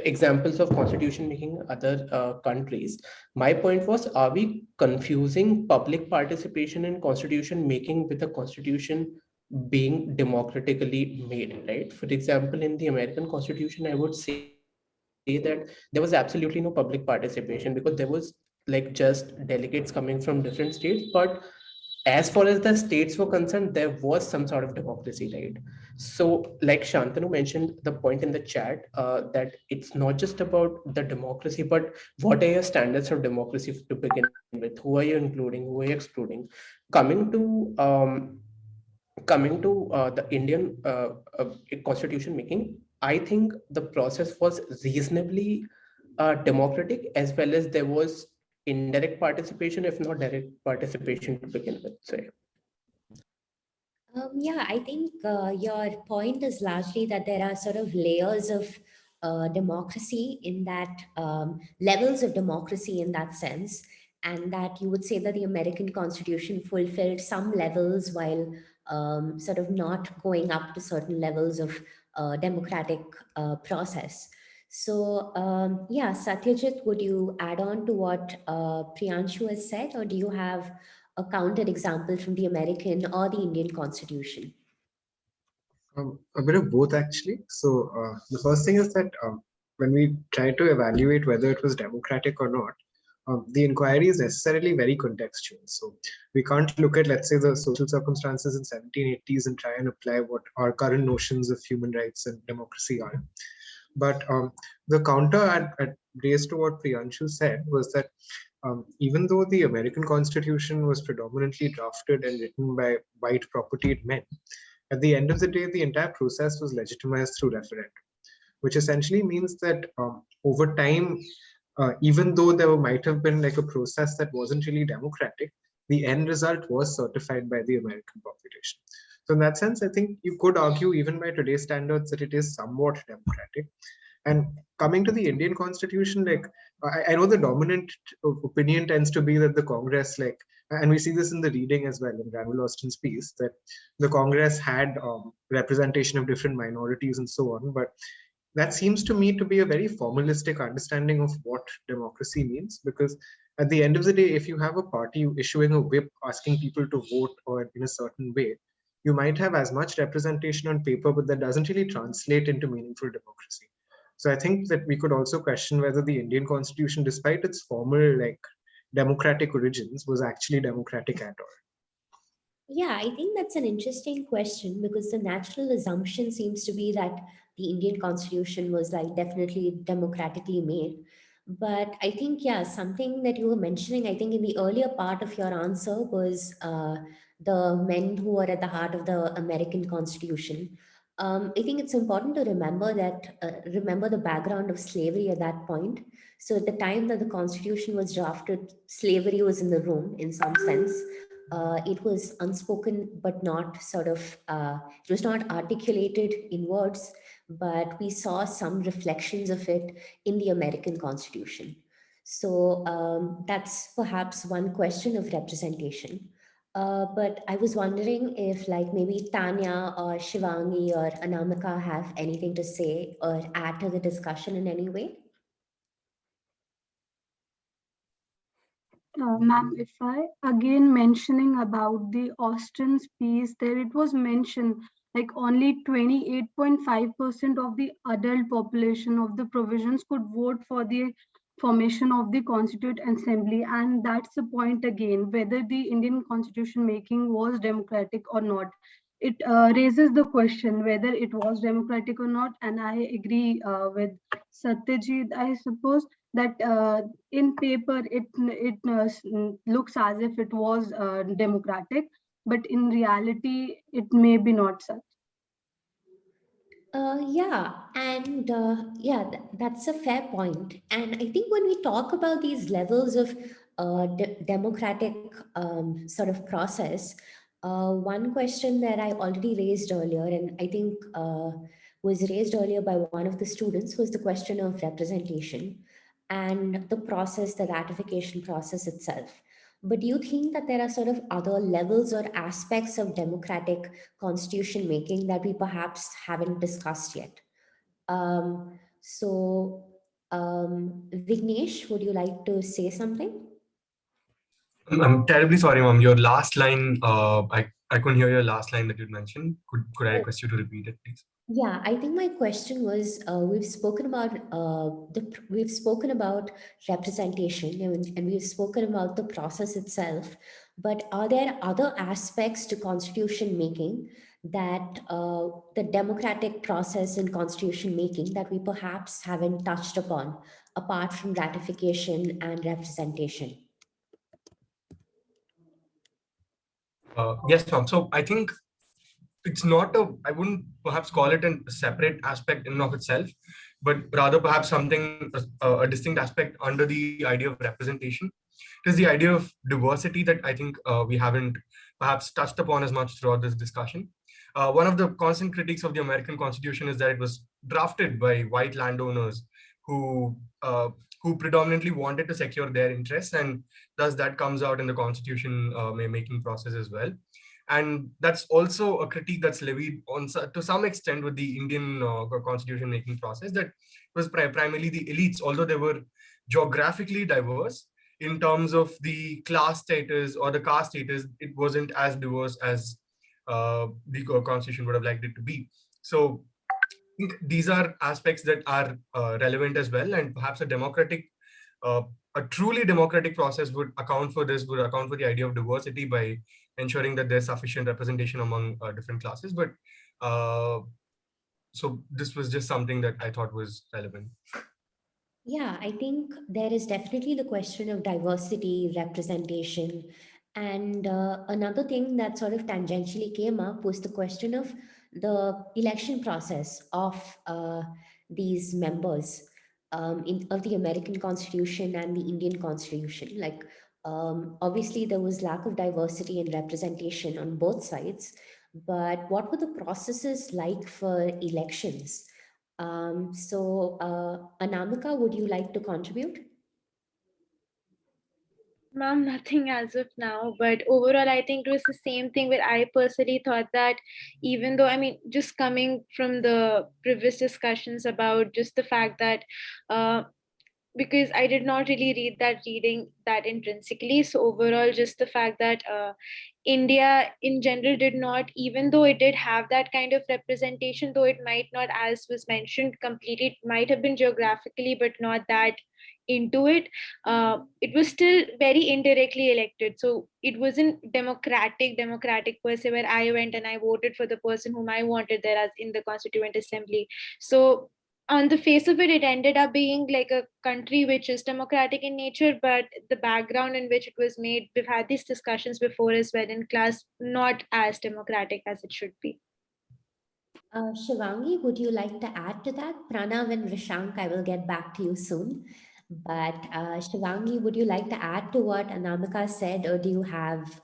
examples of constitution making other countries. My point was, are we confusing public participation in constitution making with a constitution being democratically made, right? For example, in the American Constitution, I would say that there was absolutely no public participation because there was like just delegates coming from different states, but as far as the states were concerned, there was some sort of democracy, right? So like Shantanu mentioned the point in the chat, that it's not just about the democracy, but what are your standards of democracy to begin with? Who are you including? Who are you excluding? Coming to the Indian constitution making, I think the process was reasonably democratic, as well as there was indirect participation, if not direct participation to begin with. So yeah, I think your point is largely that there are sort of layers of democracy in that levels of democracy in that sense, and that you would say that the American Constitution fulfilled some levels while sort of not going up to certain levels of democratic process. So yeah, Satyajit, would you add on to what Priyanshu has said, or do you have a counter example from the American or the Indian Constitution? A bit of both, actually. So the first thing is that when we try to evaluate whether it was democratic or not, the inquiry is necessarily very contextual. So we can't look at, let's say, the social circumstances in 1780s and try and apply what our current notions of human rights and democracy are. But the counter at raised to what Priyanshu said was that even though the American Constitution was predominantly drafted and written by white propertied men, at the end of the day, the entire process was legitimized through referendum, which essentially means that over time, even though there might have been like a process that wasn't really democratic, the end result was certified by the American population. So in that sense, I think you could argue even by today's standards that it is somewhat democratic. And coming to the Indian Constitution, like I know the dominant opinion tends to be that the Congress, like, and we see this in the reading as well in Granville Austin's piece, that the Congress had representation of different minorities and so on. But that seems to me to be a very formalistic understanding of what democracy means, because at the end of the day, if you have a party issuing a whip asking people to vote or in a certain way, you might have as much representation on paper, but that doesn't really translate into meaningful democracy. So I think that we could also question whether the Indian Constitution, despite its formal like democratic origins, was actually democratic at all. Yeah, I think that's an interesting question, because the natural assumption seems to be that the Indian Constitution was like definitely democratically made. But I think, yeah, something that you were mentioning, I think in the earlier part of your answer was the men who were at the heart of the American Constitution. I think it's important to remember that, remember the background of slavery at that point. So at the time that the Constitution was drafted, slavery was in the room in some sense. It was unspoken, but not sort of, it was not articulated in words, but we saw some reflections of it in the American Constitution. So that's perhaps one question of representation. But I was wondering if like maybe Tanya or Shivangi or Anamika have anything to say or add to the discussion in any way. Ma'am, if I again mentioning about the Austin's piece, there it was mentioned like only 28.5% of the adult population of the provisions could vote for the formation of the Constituent Assembly. And that's the point again, whether the Indian Constitution making was democratic or not. It raises the question whether it was democratic or not. And I agree with Satyajit, I suppose, that in paper it looks as if it was democratic, but in reality it may be not such. Yeah, and yeah, that's a fair point. And I think when we talk about these levels of democratic sort of process, one question that I already raised earlier, and I think was raised earlier by one of the students, was the question of representation and the process, the ratification process itself. But do you think that there are sort of other levels or aspects of democratic constitution making that we perhaps haven't discussed yet? Vignesh, would you like to say something? I'm terribly sorry, Mom. Your last line, I couldn't hear your last line that you mentioned. Could I request you to repeat it, please? Yeah, I think my question was, we've spoken about representation, and we've spoken about the process itself. But are there other aspects to constitution making that the democratic process in constitution making that we perhaps haven't touched upon, apart from ratification and representation? Yes, Mom. So I think it's not I wouldn't perhaps call it a separate aspect in and of itself, but rather perhaps something, a distinct aspect under the idea of representation. It is the idea of diversity that I think we haven't perhaps touched upon as much throughout this discussion. one of the constant critiques of the American Constitution is that it was drafted by white landowners who predominantly wanted to secure their interests, and thus that comes out in the Constitution making process as well. And that's also a critique that's levied on to some extent with the Indian Constitution making process, that was primarily the elites, although they were geographically diverse in terms of the class status or the caste status, it wasn't as diverse as the Constitution would have liked it to be. So I think these are aspects that are relevant as well, and perhaps a truly democratic process would account for this, would account for the idea of diversity by ensuring that there's sufficient representation among different classes. But so this was just something that I thought was relevant. Yeah, I think there is definitely the question of diversity, representation. And another thing that sort of tangentially came up was the question of the election process of these members of the American Constitution and the Indian Constitution. Like, obviously, there was lack of diversity and representation on both sides. But what were the processes like for elections? Anamika, would you like to contribute? Ma'am, nothing as of now, but overall, I think it was the same thing where I personally thought that even though, I mean, just coming from the previous discussions about just the fact that because I did not really read that reading that intrinsically. So overall, just the fact that India in general did not, even though it did have that kind of representation, though it might not, as was mentioned, completely, it might have been geographically, but not that into it. It was still very indirectly elected. So it wasn't democratic per se, where I went and I voted for the person whom I wanted there as in the Constituent Assembly. So on the face of it, it ended up being like a country which is democratic in nature, but the background in which it was made, we've had these discussions before as well in class, not as democratic as it should be. Shivangi, would you like to add to that? Pranav and Rishank, I will get back to you soon. But Shivangi, would you like to add to what Anamika said, or do you have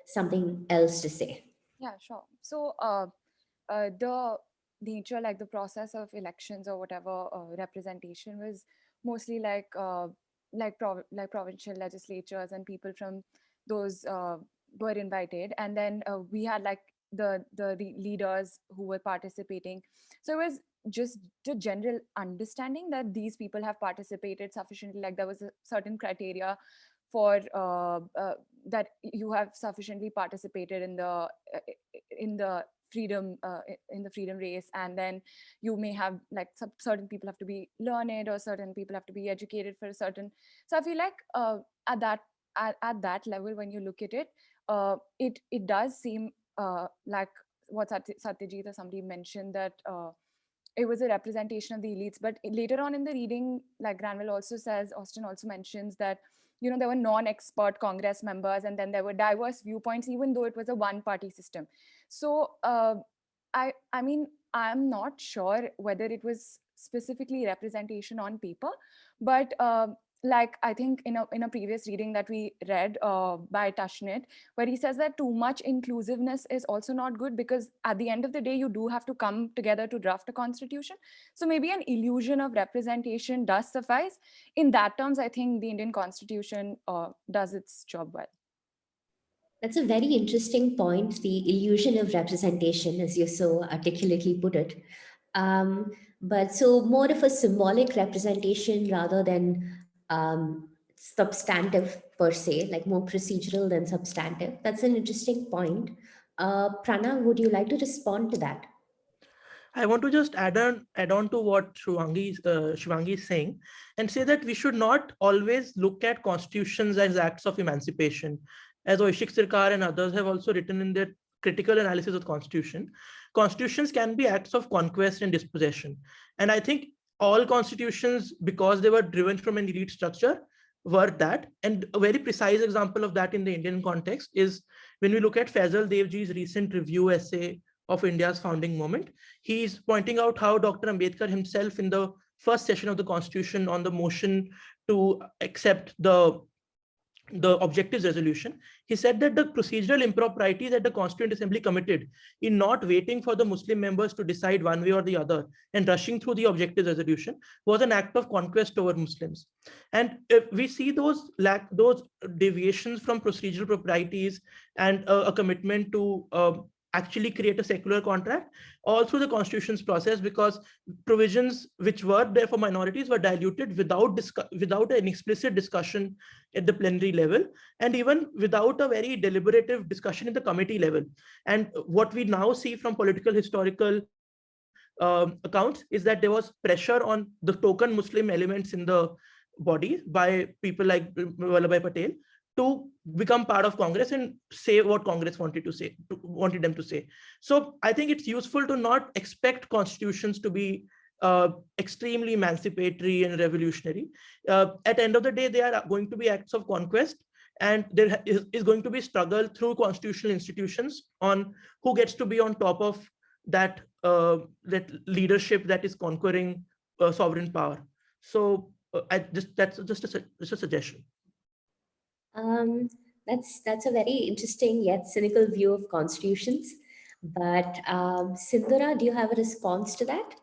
something else to say? Yeah, sure. So the nature, like the process of elections or whatever representation was mostly like provincial legislatures and people from those were invited, and then we had like the leaders who were participating. So it was just the general understanding that these people have participated sufficiently, like there was a certain criteria for that you have sufficiently participated in the freedom race, and then you may have like certain people have to be learned or certain people have to be educated for a certain. So I feel like at that level, when you look at it, it does seem like what Satyajit or somebody mentioned, that it was a representation of the elites. But later on in the reading, like Granville also says, Austin also mentions that, you know, there were non-expert Congress members, and then there were diverse viewpoints, even though it was a one-party system. So I mean, I'm not sure whether it was specifically representation on paper, but like I think in a previous reading that we read by Tashnit, where he says that too much inclusiveness is also not good, because at the end of the day, you do have to come together to draft a constitution. So maybe an illusion of representation does suffice. In that terms, I think the Indian Constitution does its job well. That's a very interesting point, the illusion of representation, as you so articulately put it. But so more of a symbolic representation rather than substantive per se, like more procedural than substantive. That's an interesting point. Pranav, would you like to respond to that? I want to just add on to what Shivangi is saying, and say that we should not always look at constitutions as acts of emancipation. As Oishik Sirkar and others have also written in their critical analysis of constitution, constitutions can be acts of conquest and dispossession. And I think all constitutions, because they were driven from an elite structure, were that. And a very precise example of that in the Indian context is when we look at Faisal Devji's recent review essay of India's founding moment. He's pointing out how Dr. Ambedkar himself, in the first session of the Constitution on the motion to accept the the objectives resolution, he said that the procedural impropriety that the Constituent Assembly committed in not waiting for the Muslim members to decide one way or the other and rushing through the objectives resolution was an act of conquest over Muslims. And we see those deviations from procedural proprieties and a commitment to actually create a secular contract all through the constitution's process, because provisions which were there for minorities were diluted without an explicit discussion at the plenary level, and even without a very deliberative discussion in the committee level. And what we now see from political historical accounts is that there was pressure on the token Muslim elements in the body by people like Vallabhbhai Patel to become part of Congress and say what Congress wanted them to say. So I think it's useful to not expect constitutions to be extremely emancipatory and revolutionary. At the end of the day, they are going to be acts of conquest, and there is going to be struggle through constitutional institutions on who gets to be on top of that leadership that is conquering sovereign power. So that's just a suggestion. That's a very interesting yet cynical view of constitutions. But Sindhura, do you have a response to that?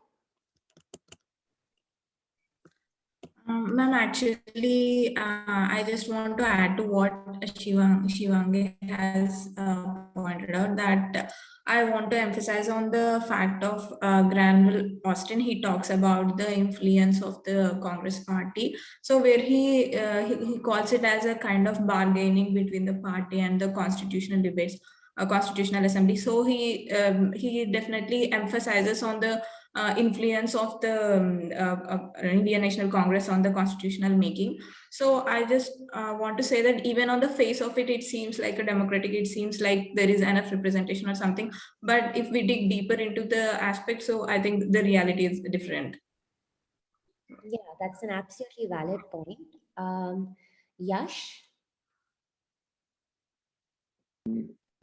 Ma'am, actually, I just want to add to what Shivangi has pointed out, that I want to emphasize on the fact of Granville Austin. He talks about the influence of the Congress party. So where he calls it as a kind of bargaining between the party and the constitutional debates, constitutional assembly. So he definitely emphasizes on the influence of the Indian National Congress on the constitutional making. So I just want to say that even on the face of it, it seems like a democratic, it seems like there is enough representation or something. But if we dig deeper into the aspects, so I think the reality is different. Yeah, that's an absolutely valid point. Yash?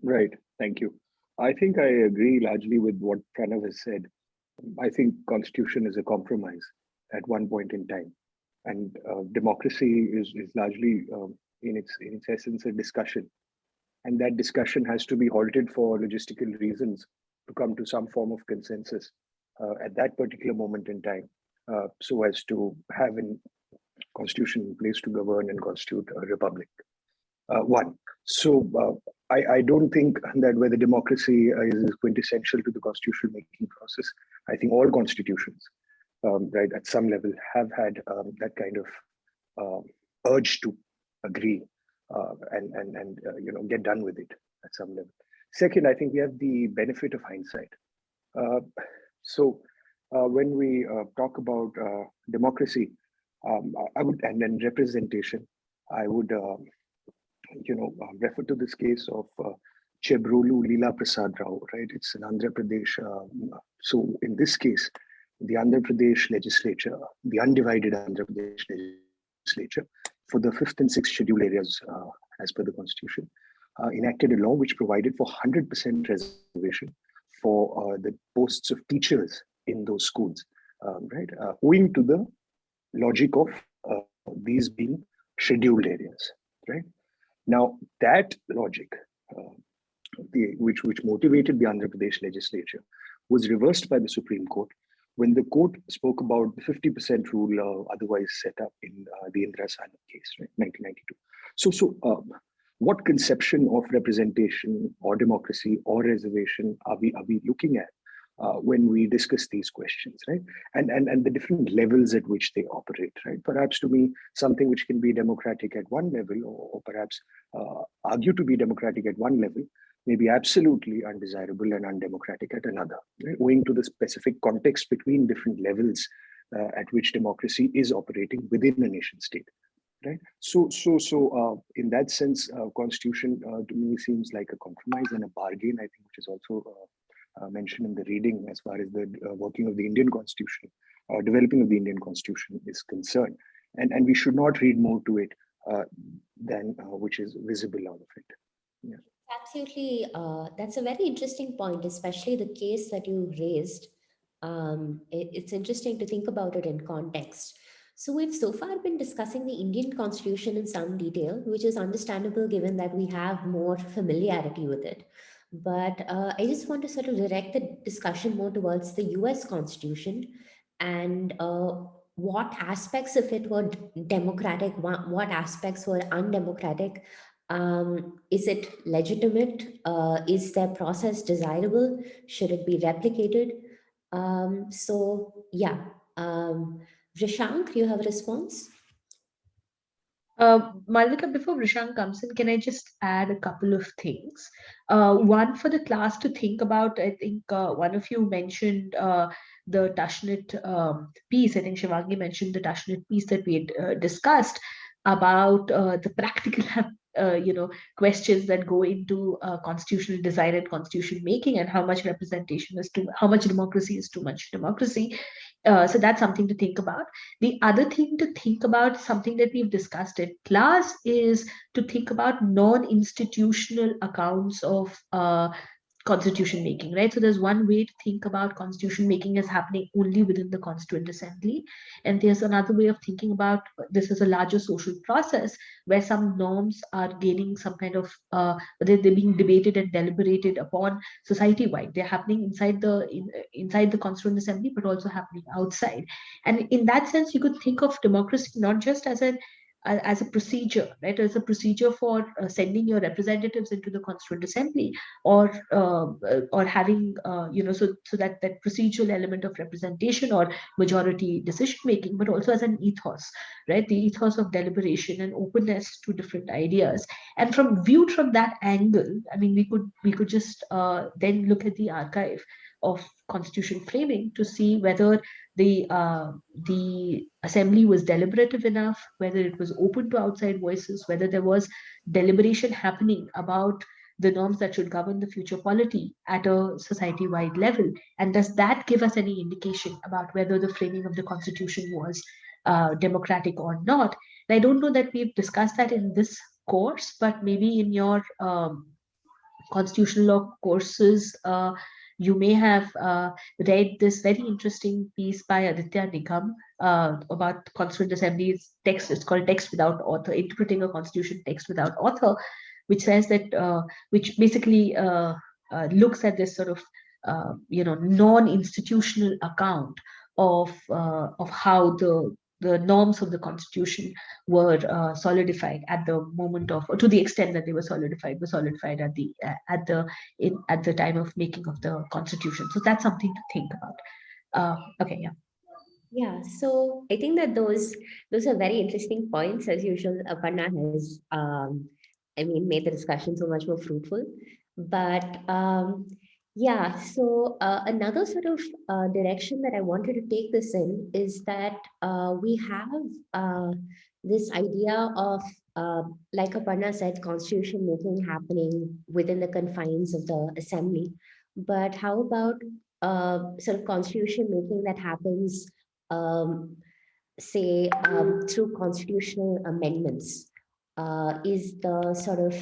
Right, thank you. I think I agree largely with what Pranav has said. I think constitution is a compromise at one point in time, and democracy is largely in its essence a discussion, and that discussion has to be halted for logistical reasons to come to some form of consensus at that particular moment in time, so as to have a constitution in place to govern and constitute a republic. One. So I don't think that whether democracy is quintessential to the constitutional making process. I think all constitutions, right, at some level have had that kind of urge to agree and get done with it at some level. Second, I think we have the benefit of hindsight. So when we talk about democracy, and then representation, I would refer to this case of Chebrolu Leela Prasad Rao, right? It's in Andhra Pradesh. So in this case, the Andhra Pradesh legislature, the undivided Andhra Pradesh legislature, for the 5th and 6th schedule areas, as per the constitution, enacted a law which provided for 100% reservation for the posts of teachers in those schools, right? Owing to the logic of these being scheduled areas, right? Now, that logic, which motivated the Andhra Pradesh legislature, was reversed by the Supreme Court when the court spoke about the 50% rule otherwise set up in the Indira Sahni case, right, 1992. So what conception of representation or democracy or reservation are we looking at when we discuss these questions, right? And the different levels at which they operate, right? Perhaps to me, something which can be democratic at one level, or perhaps argue to be democratic at one level, may be absolutely undesirable and undemocratic at another, right? Owing to the specific context between different levels at which democracy is operating within a nation state, right? So in that sense, constitution to me seems like a compromise and a bargain, I think, which is also mentioned in the reading as far as the working of the Indian constitution or developing of the Indian constitution is concerned. And we should not read more to it than which is visible out of it. Yeah. Absolutely. That's a very interesting point, especially the case that you raised. It's interesting to think about it in context. So we've so far been discussing the Indian Constitution in some detail, which is understandable given that we have more familiarity with it. But I just want to sort of direct the discussion more towards the US Constitution and what aspects of it were democratic, what aspects were undemocratic. Is it legitimate? Is their process desirable? Should it be replicated? Vrishank, you have a response? Malvika, before Vrishank comes in, can I just add a couple of things? One for the class to think about. I think one of you mentioned the Tushnet piece. I think Shivangi mentioned the Tushnet piece that we had discussed about the practical questions that go into constitutional design and constitution making, and how much representation is how much democracy is too much democracy. So that's something to think about. The other thing to think about, something that we've discussed in class, is to think about non-institutional accounts of constitution making, right? So there's one way to think about constitution making as happening only within the Constituent Assembly. And there's another way of thinking about this as a larger social process where some norms are gaining some kind of, they're being debated and deliberated upon society-wide. They're happening inside the Constituent Assembly, but also happening outside. And in that sense, you could think of democracy not just as a procedure, right? As a procedure for sending your representatives into the Constituent Assembly, or having so that procedural element of representation or majority decision making, but also as an ethos, right? The ethos of deliberation and openness to different ideas. And viewed from that angle, I mean, we could just then look at the archive of constitution framing to see whether the assembly was deliberative enough, whether it was open to outside voices, whether there was deliberation happening about the norms that should govern the future polity at a society-wide level. And does that give us any indication about whether the framing of the constitution was democratic or not? And I don't know that we've discussed that in this course, but maybe in your constitutional law courses, you may have read this very interesting piece by Aditya Nigam about Constituent Assembly's text. It's called Text Without Author, Interpreting a Constitution Text Without Author, which says that, which basically looks at this sort of, non-institutional account of how the norms of the constitution were solidified at the moment of, or to the extent that they were solidified at the time of making of the constitution. So that's something to think about. Okay, yeah. Yeah, so I think that those are very interesting points. As usual, Aparna has, made the discussion so much more fruitful. But yeah, so another sort of direction that I wanted to take this in is that we have this idea of, like Aparna said, constitution making happening within the confines of the assembly. But how about sort of constitution making that happens, say, through constitutional amendments? Is the sort of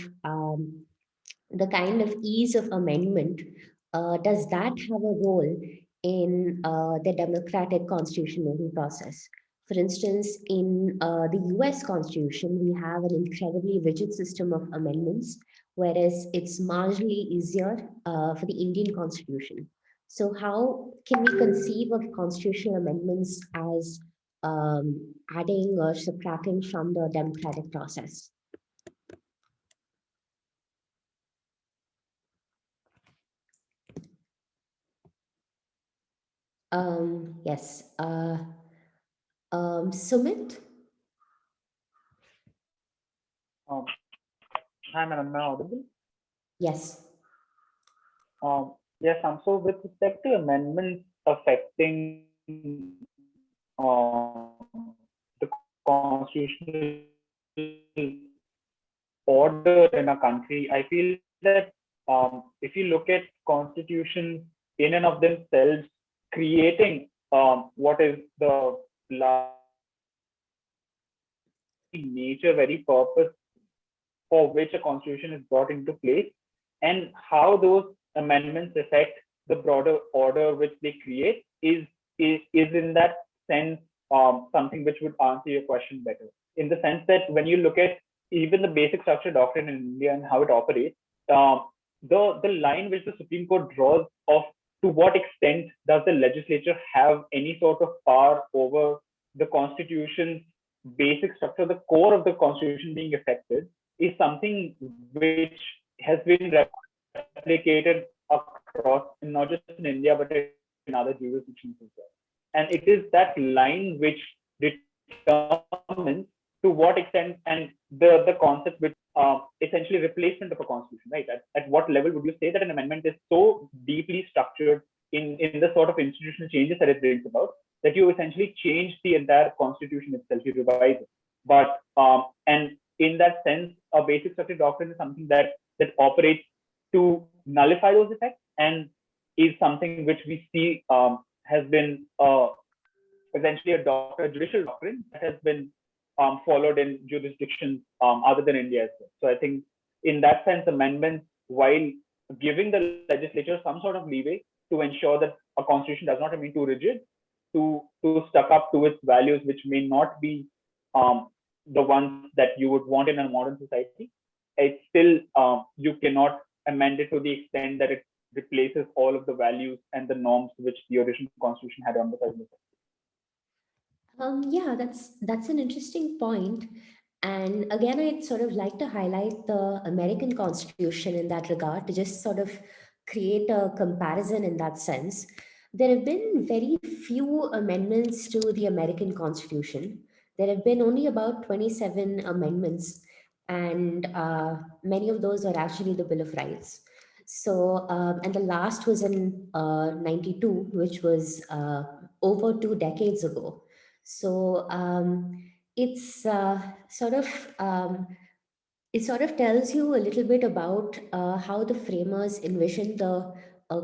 the kind of ease of amendment, does that have a role in the democratic constitution making process? For instance, in the US Constitution, we have an incredibly rigid system of amendments, whereas it's marginally easier for the Indian Constitution. So how can we conceive of constitutional amendments as adding or subtracting from the democratic process? Yes. Sumit? Hi, madam. Am I audible? Yes. Yes, so with respect to amendments affecting the constitutional order in a country, I feel that if you look at constitutions in and of themselves, creating what is the nature, very purpose for which a constitution is brought into place, and how those amendments affect the broader order which they create is in that sense something which would answer your question better, in the sense that when you look at even the basic structure doctrine in India and how it operates, the line which the Supreme Court draws of to what extent does the legislature have any sort of power over the Constitution's basic structure, the core of the Constitution being affected, is something which has been replicated across, not just in India, but in other jurisdictions as well. And it is that line which determines to what extent, and the concept which essentially replacement of a constitution, right? At what level would you say that an amendment is so deeply structured in the sort of institutional changes that it brings about, that you essentially change the entire constitution itself, you revise it. But and in that sense, a basic structure doctrine is something that operates to nullify those effects, and is something which we see has been essentially a judicial doctrine that has been followed in jurisdictions other than India as well. So I think in that sense, amendments, while giving the legislature some sort of leeway to ensure that a constitution does not remain too rigid, to stuck up to its values, which may not be the ones that you would want in a modern society, it's still, you cannot amend it to the extent that it replaces all of the values and the norms which the original constitution had emphasized. Yeah, that's an interesting point. And again, I'd sort of like to highlight the American Constitution in that regard, to just sort of create a comparison in that sense. There have been very few amendments to the American Constitution. There have been only about 27 amendments, and many of those are actually the Bill of Rights. So, and the last was in 92, which was over 2 decades ago. So it's it sort of tells you a little bit about how the framers envisioned the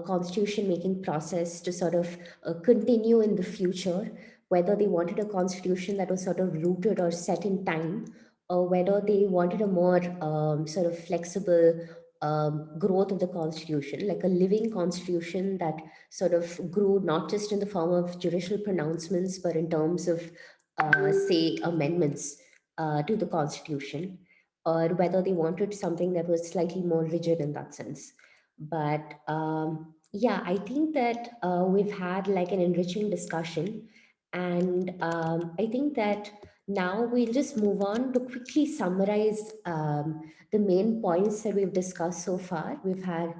constitution making process to sort of continue in the future, whether they wanted a constitution that was sort of rooted or set in time, or whether they wanted a more sort of flexible growth of the constitution, like a living constitution that sort of grew not just in the form of judicial pronouncements, but in terms of, say, amendments to the constitution, or whether they wanted something that was slightly more rigid in that sense. But yeah, I think that we've had like an enriching discussion, and I think that now we'll just move on to quickly summarize the main points that we've discussed so far. We've had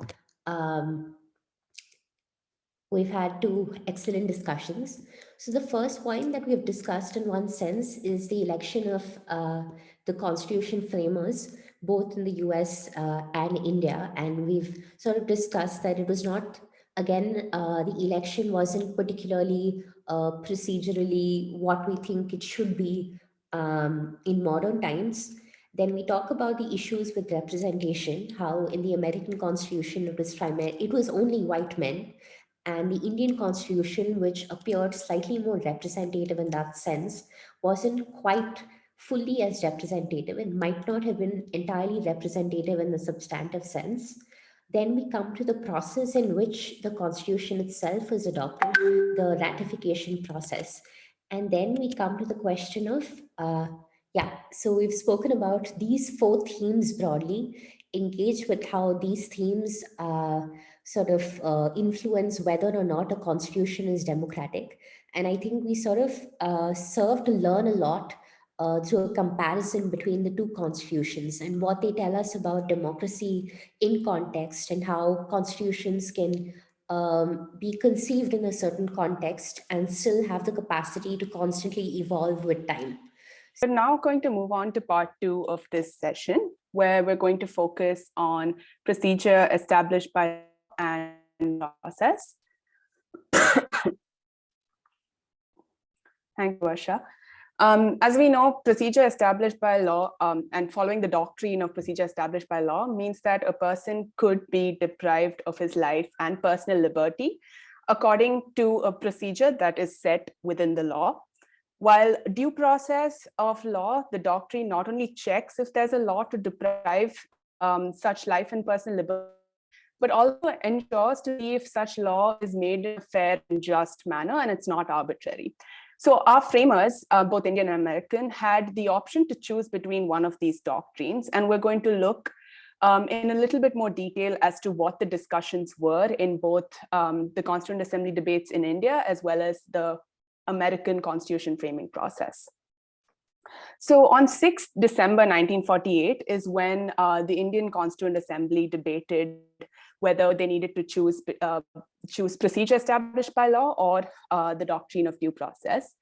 2 excellent discussions. So the first point that we've discussed in one sense is the election of the constitution framers, both in the US and India. And we've sort of discussed that it was not, again, the election wasn't particularly procedurally what we think it should be in modern times. Then we talk about the issues with representation, how in the American Constitution it was only white men, and the Indian Constitution, which appeared slightly more representative in that sense, wasn't quite fully as representative and might not have been entirely representative in the substantive sense. Then we come to the process in which the Constitution itself is adopted, the ratification process. And then we come to the question of, so we've spoken about these 4 themes broadly, engaged with how these themes sort of influence whether or not a constitution is democratic. And I think we sort of serve to learn a lot through a comparison between the 2 constitutions and what they tell us about democracy in context, and how constitutions can be conceived in a certain context and still have the capacity to constantly evolve with time. So now going to move on to part 2 of this session, where we're going to focus on procedure established by and process. Thank you, Asha. As we know, procedure established by law and following the doctrine of procedure established by law means that a person could be deprived of his life and personal liberty according to a procedure that is set within the law. While due process of law, the doctrine not only checks if there's a law to deprive such life and personal liberty, but also ensures to see if such law is made in a fair and just manner and it's not arbitrary. So our framers, both Indian and American, had the option to choose between one of these doctrines, and we're going to look in a little bit more detail as to what the discussions were in both the Constituent Assembly debates in India as well as the American Constitution framing process. So on 6th December 1948 is when the Indian Constituent Assembly debated whether they needed to choose procedure established by law or the doctrine of due process.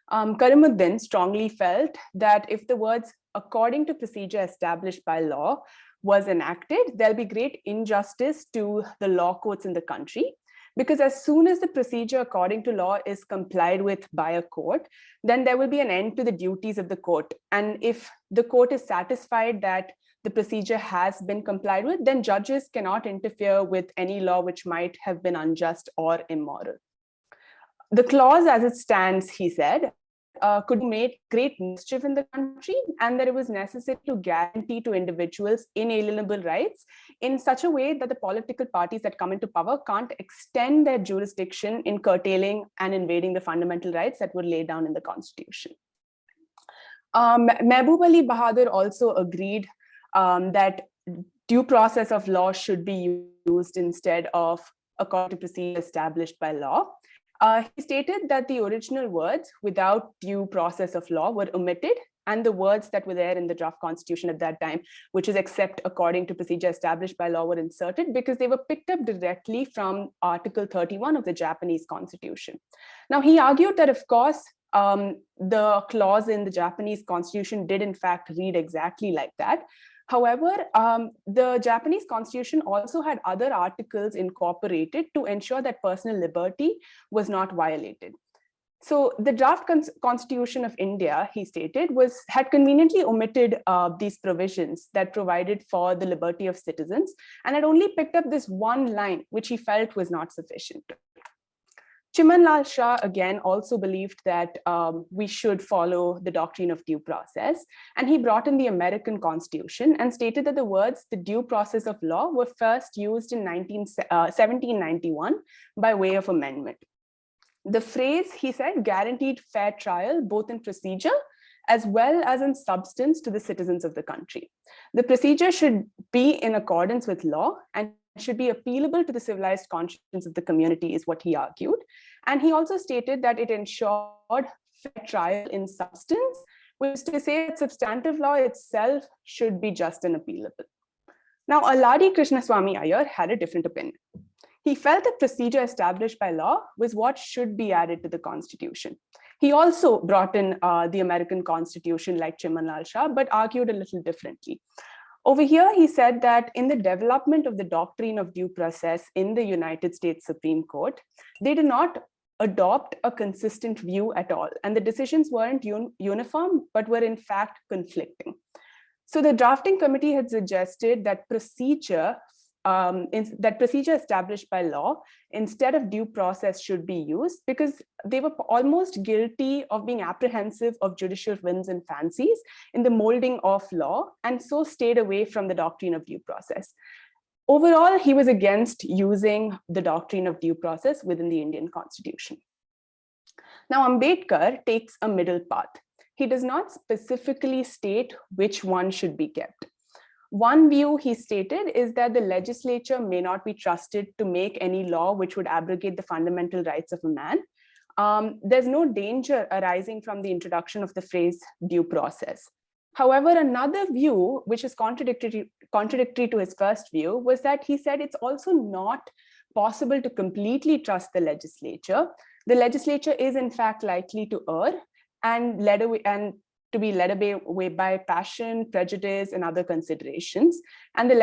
Karimuddin strongly felt that if the words according to procedure established by law was enacted, there'll be great injustice to the law courts in the country, because as soon as the procedure according to law is complied with by a court, then there will be an end to the duties of the court. And if the court is satisfied that the procedure has been complied with, then judges cannot interfere with any law which might have been unjust or immoral. The clause as it stands, he said, could make great mischief in the country, and that it was necessary to guarantee to individuals inalienable rights in such a way that the political parties that come into power can't extend their jurisdiction in curtailing and invading the fundamental rights that were laid down in the Constitution. Mehboob Ali Bahadur also agreed that due process of law should be used instead of according to procedure established by law. He stated that the original words without due process of law were omitted, and the words that were there in the draft constitution at that time, which is except according to procedure established by law, were inserted because they were picked up directly from Article 31 of the Japanese Constitution. Now, he argued that, of course, the clause in the Japanese Constitution did in fact read exactly like that. However, the Japanese Constitution also had other articles incorporated to ensure that personal liberty was not violated. So the draft Constitution of India, he stated, had conveniently omitted these provisions that provided for the liberty of citizens, and had only picked up this one line, which he felt was not sufficient. Chiman Lal Shah, again, also believed that we should follow the doctrine of due process, and he brought in the American Constitution and stated that the words the due process of law were first used in 1791 by way of amendment. The phrase, he said, guaranteed fair trial both in procedure as well as in substance to the citizens of the country. The procedure should be in accordance with law and should be appealable to the civilized conscience of the community, is what he argued. And he also stated that it ensured fair trial in substance, which is to say that substantive law itself should be just and appealable. Now, Alladi Krishnaswamy Iyer had a different opinion. He felt that procedure established by law was what should be added to the Constitution. He also brought in the American Constitution like Chiman Lal Shah, but argued a little differently. Over here, he said that in the development of the doctrine of due process in the United States Supreme Court, they did not adopt a consistent view at all, and the decisions weren't uniform, but were in fact conflicting. So the drafting committee had suggested that procedure established by law instead of due process should be used, because they were almost guilty of being apprehensive of judicial whims and fancies in the molding of law, and so stayed away from the doctrine of due process. Overall, he was against using the doctrine of due process within the Indian Constitution. Now, Ambedkar takes a middle path. He does not specifically state which one should be kept. One view he stated is that the legislature may not be trusted to make any law which would abrogate the fundamental rights of a man. There's no danger arising from the introduction of the phrase due process. However, another view, which is contradictory to his first view, was that he said it's also not possible to completely trust the legislature. The legislature is in fact likely to err and to be led away by passion, prejudice, and other considerations. And the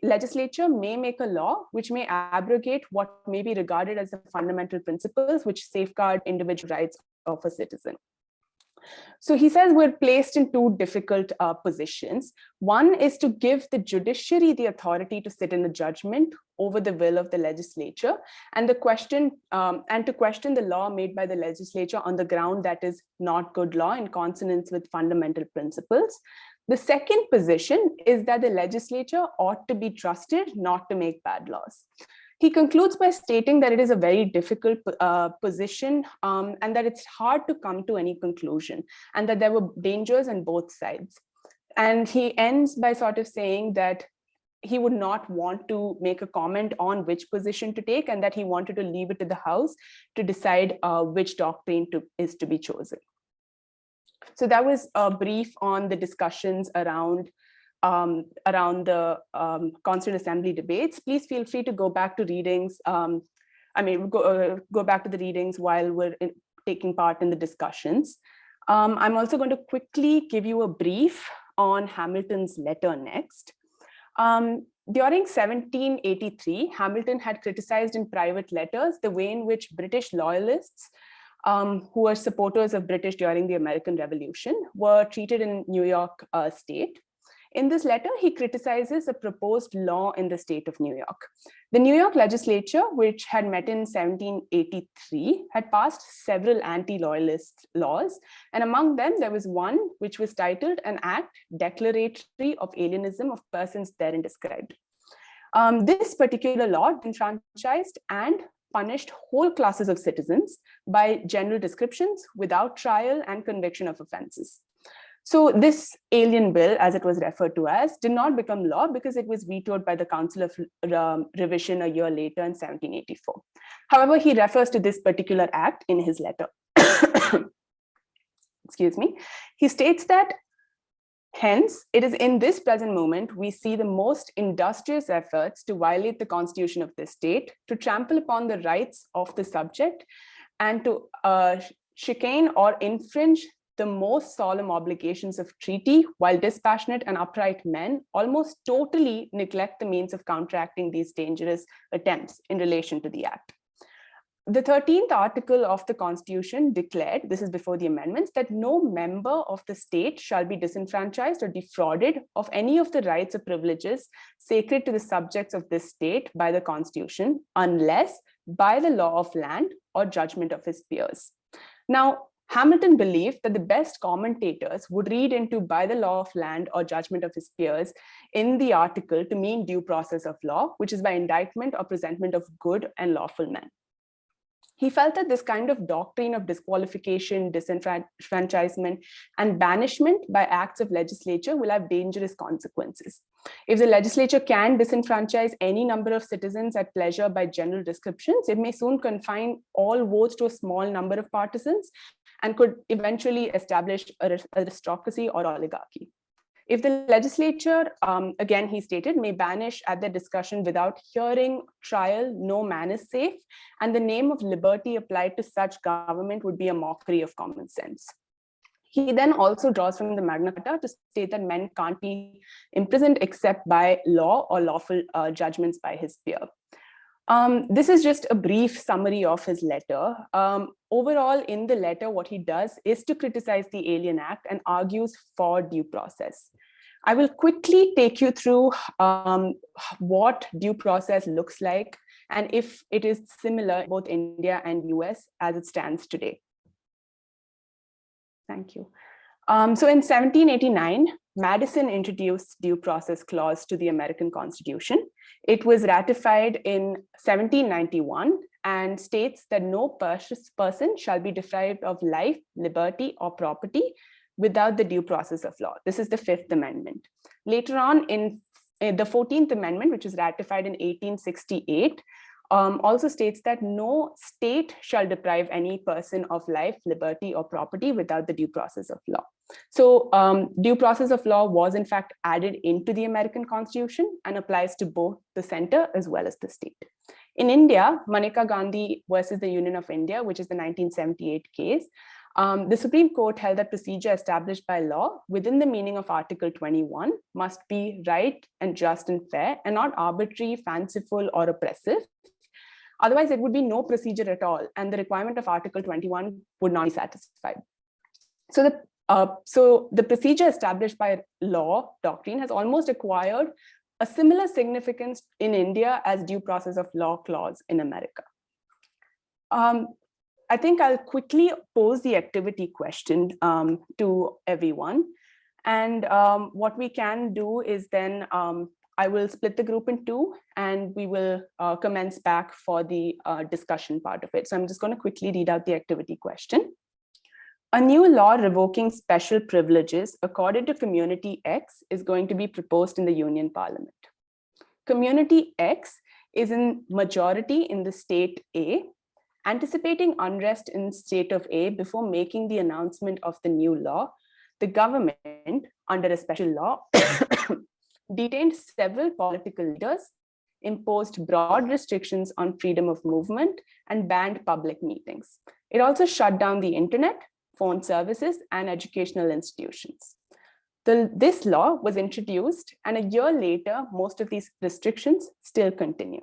legislature may make a law which may abrogate what may be regarded as the fundamental principles which safeguard individual rights of a citizen. So he says we're placed in two difficult positions. One is to give the judiciary the authority to sit in the judgment over the will of the legislature, and to question the law made by the legislature on the ground that is not good law in consonance with fundamental principles. The second position is that the legislature ought to be trusted not to make bad laws. He concludes by stating that it is a very difficult position and that it's hard to come to any conclusion and that there were dangers on both sides. And he ends by sort of saying that he would not want to make a comment on which position to take and that he wanted to leave it to the House to decide which doctrine is to be chosen. So that was a brief on the discussions around the Constituent Assembly debates. Please feel free to go back to readings. Go back to the readings while we're taking part in the discussions. I'm also going to quickly give you a brief on Hamilton's letter next. During 1783, Hamilton had criticized in private letters the way in which British loyalists who were supporters of British during the American Revolution were treated in New York State. In this letter, he criticizes a proposed law in the state of New York. The New York legislature, which had met in 1783, had passed several anti-loyalist laws, and among them there was one which was titled An Act Declaratory of Alienism of Persons therein described. This particular law enfranchised and punished whole classes of citizens by general descriptions without trial and conviction of offenses. So this alien bill, as it was referred to as, did not become law because it was vetoed by the Council of Revision a year later in 1784. However, he refers to this particular act in his letter. Excuse me. He states that, hence, it is in this present moment we see the most industrious efforts to violate the constitution of this state, to trample upon the rights of the subject, and to chicane or infringe the most solemn obligations of treaty, while dispassionate and upright men almost totally neglect the means of counteracting these dangerous attempts in relation to the act. The 13th article of the Constitution declared, this is before the amendments, that no member of the state shall be disenfranchised or defrauded of any of the rights or privileges sacred to the subjects of this state by the Constitution, unless by the law of land or judgment of his peers. Now, Hamilton believed that the best commentators would read into by the law of land or judgment of his peers in the article to mean due process of law, which is by indictment or presentment of good and lawful men. He felt that this kind of doctrine of disqualification, disenfranchisement, and banishment by acts of legislature will have dangerous consequences. If the legislature can disenfranchise any number of citizens at pleasure by general descriptions, it may soon confine all votes to a small number of partisans and could eventually establish aristocracy or oligarchy. If the legislature, again, he stated, may banish at their discussion without hearing trial, no man is safe, and the name of liberty applied to such government would be a mockery of common sense. He then also draws from the Magna Carta to state that men can't be imprisoned except by law or lawful judgments by his peer. This is just a brief summary of his letter. Overall, in the letter, what he does is to criticize the Alien Act and argues for due process. I will quickly take you through what due process looks like and if it is similar in both India and US as it stands today. Thank you. So in 1789, Madison introduced due process clause to the American Constitution. It was ratified in 1791 and states that no person shall be deprived of life, liberty, or property without the due process of law. This is the Fifth Amendment. Later on, in the 14th Amendment, which was ratified in 1868, also states that no state shall deprive any person of life, liberty, or property without the due process of law. So due process of law was in fact added into the American Constitution and applies to both the center as well as the state. In India, Maneka Gandhi versus the Union of India, which is the 1978 case, the Supreme Court held that procedure established by law within the meaning of Article 21 must be right and just and fair and not arbitrary, fanciful, or oppressive. Otherwise, there would be no procedure at all, and the requirement of Article 21 would not be satisfied. So the procedure established by law doctrine has almost acquired a similar significance in India as due process of law clause in America. I think I'll quickly pose the activity question to everyone. And what we can do is then I will split the group in two, and we will commence back for the discussion part of it. So I'm just going to quickly read out the activity question. A new law revoking special privileges accorded to Community X is going to be proposed in the Union Parliament. Community X is in majority in the state A, anticipating unrest in state of A before making the announcement of the new law. The government, under a special law, detained several political leaders, imposed broad restrictions on freedom of movement, and banned public meetings. It also shut down the internet, phone services, and educational institutions. This law was introduced, and a year later, most of these restrictions still continue.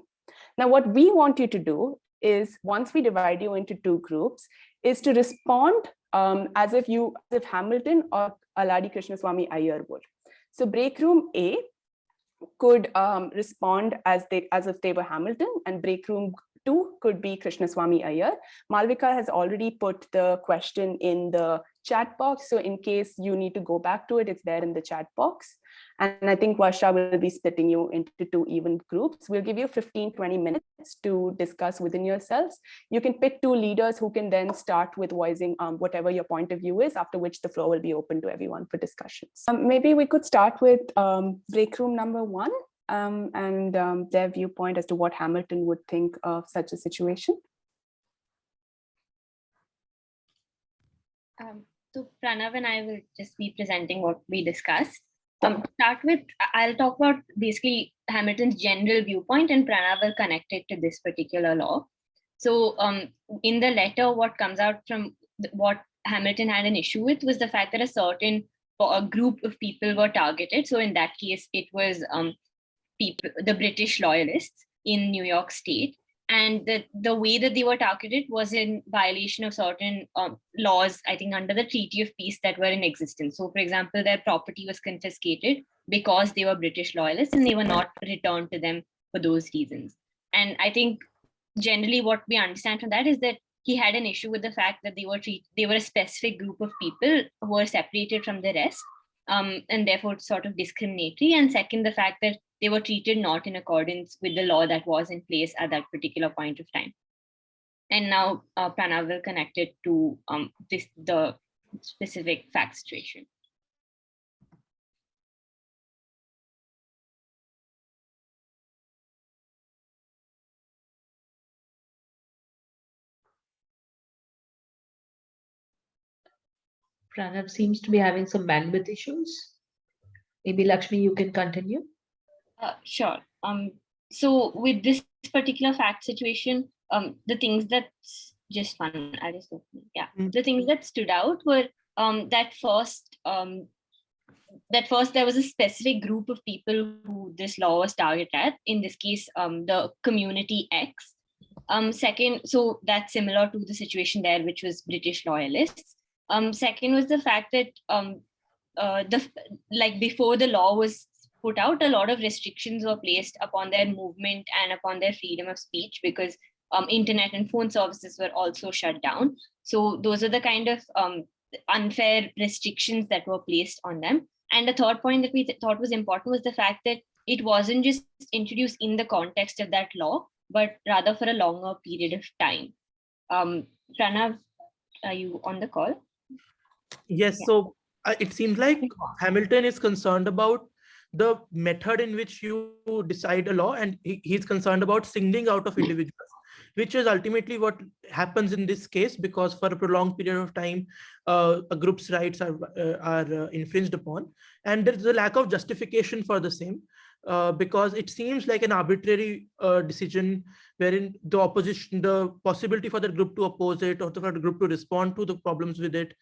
Now, what we want you to do is, once we divide you into two groups, is to respond as if Hamilton or Aladi Krishnaswamy Iyer would. So break room A could respond as if they were Hamilton, and break room 2 could be Krishnaswamy Iyer. Malvika has already put the question in the chat box, so in case you need to go back to it, it's there in the chat box. And I think Varsha will be splitting you into two even groups. We'll give you 15-20 minutes to discuss within yourselves. You can pick two leaders who can then start with voicing whatever your point of view is, after which the floor will be open to everyone for discussions. Maybe we could start with break room number 1 and their viewpoint as to what Hamilton would think of such a situation. So Pranav and I will just be presenting what we discussed. I'll talk about basically Hamilton's general viewpoint, and Pranav will connect it to this particular law. So in the letter, what comes out from what Hamilton had an issue with was the fact that a group of people were targeted. So in that case, it was the British loyalists in New York State. And the way that they were targeted was in violation of certain laws, I think, under the Treaty of Peace that were in existence. So, for example, their property was confiscated because they were British loyalists and they were not returned to them for those reasons. And I think generally what we understand from that is that he had an issue with the fact that they were a specific group of people who were separated from the rest, and therefore sort of discriminatory. And second, the fact that they were treated not in accordance with the law that was in place at that particular point of time. And now Pranav will connect it to the specific fact situation. Pranav seems to be having some bandwidth issues. Maybe Lakshmi, you can continue. Sure. So with this particular fact situation, the things that just one, I just open. Yeah, the things that stood out were that first there was a specific group of people who this law was targeted at. In this case, the Community X. Second, so that's similar to the situation there, which was British loyalists. Second was the fact that before the law was put out, a lot of restrictions were placed upon their movement and upon their freedom of speech because internet and phone services were also shut down. So those are the kind of unfair restrictions that were placed on them. And the third point that we thought was important was the fact that it wasn't just introduced in the context of that law, but rather for a longer period of time. Pranav, are you on the call? Yes, yeah. So it seems like Hamilton is concerned about the method in which you decide a law, and he's concerned about singling out of individuals, which is ultimately what happens in this case, because for a prolonged period of time, a group's rights are infringed upon, and there's a lack of justification for the same, because it seems like an arbitrary decision wherein the possibility for the group to oppose it or for the group to respond to the problems with it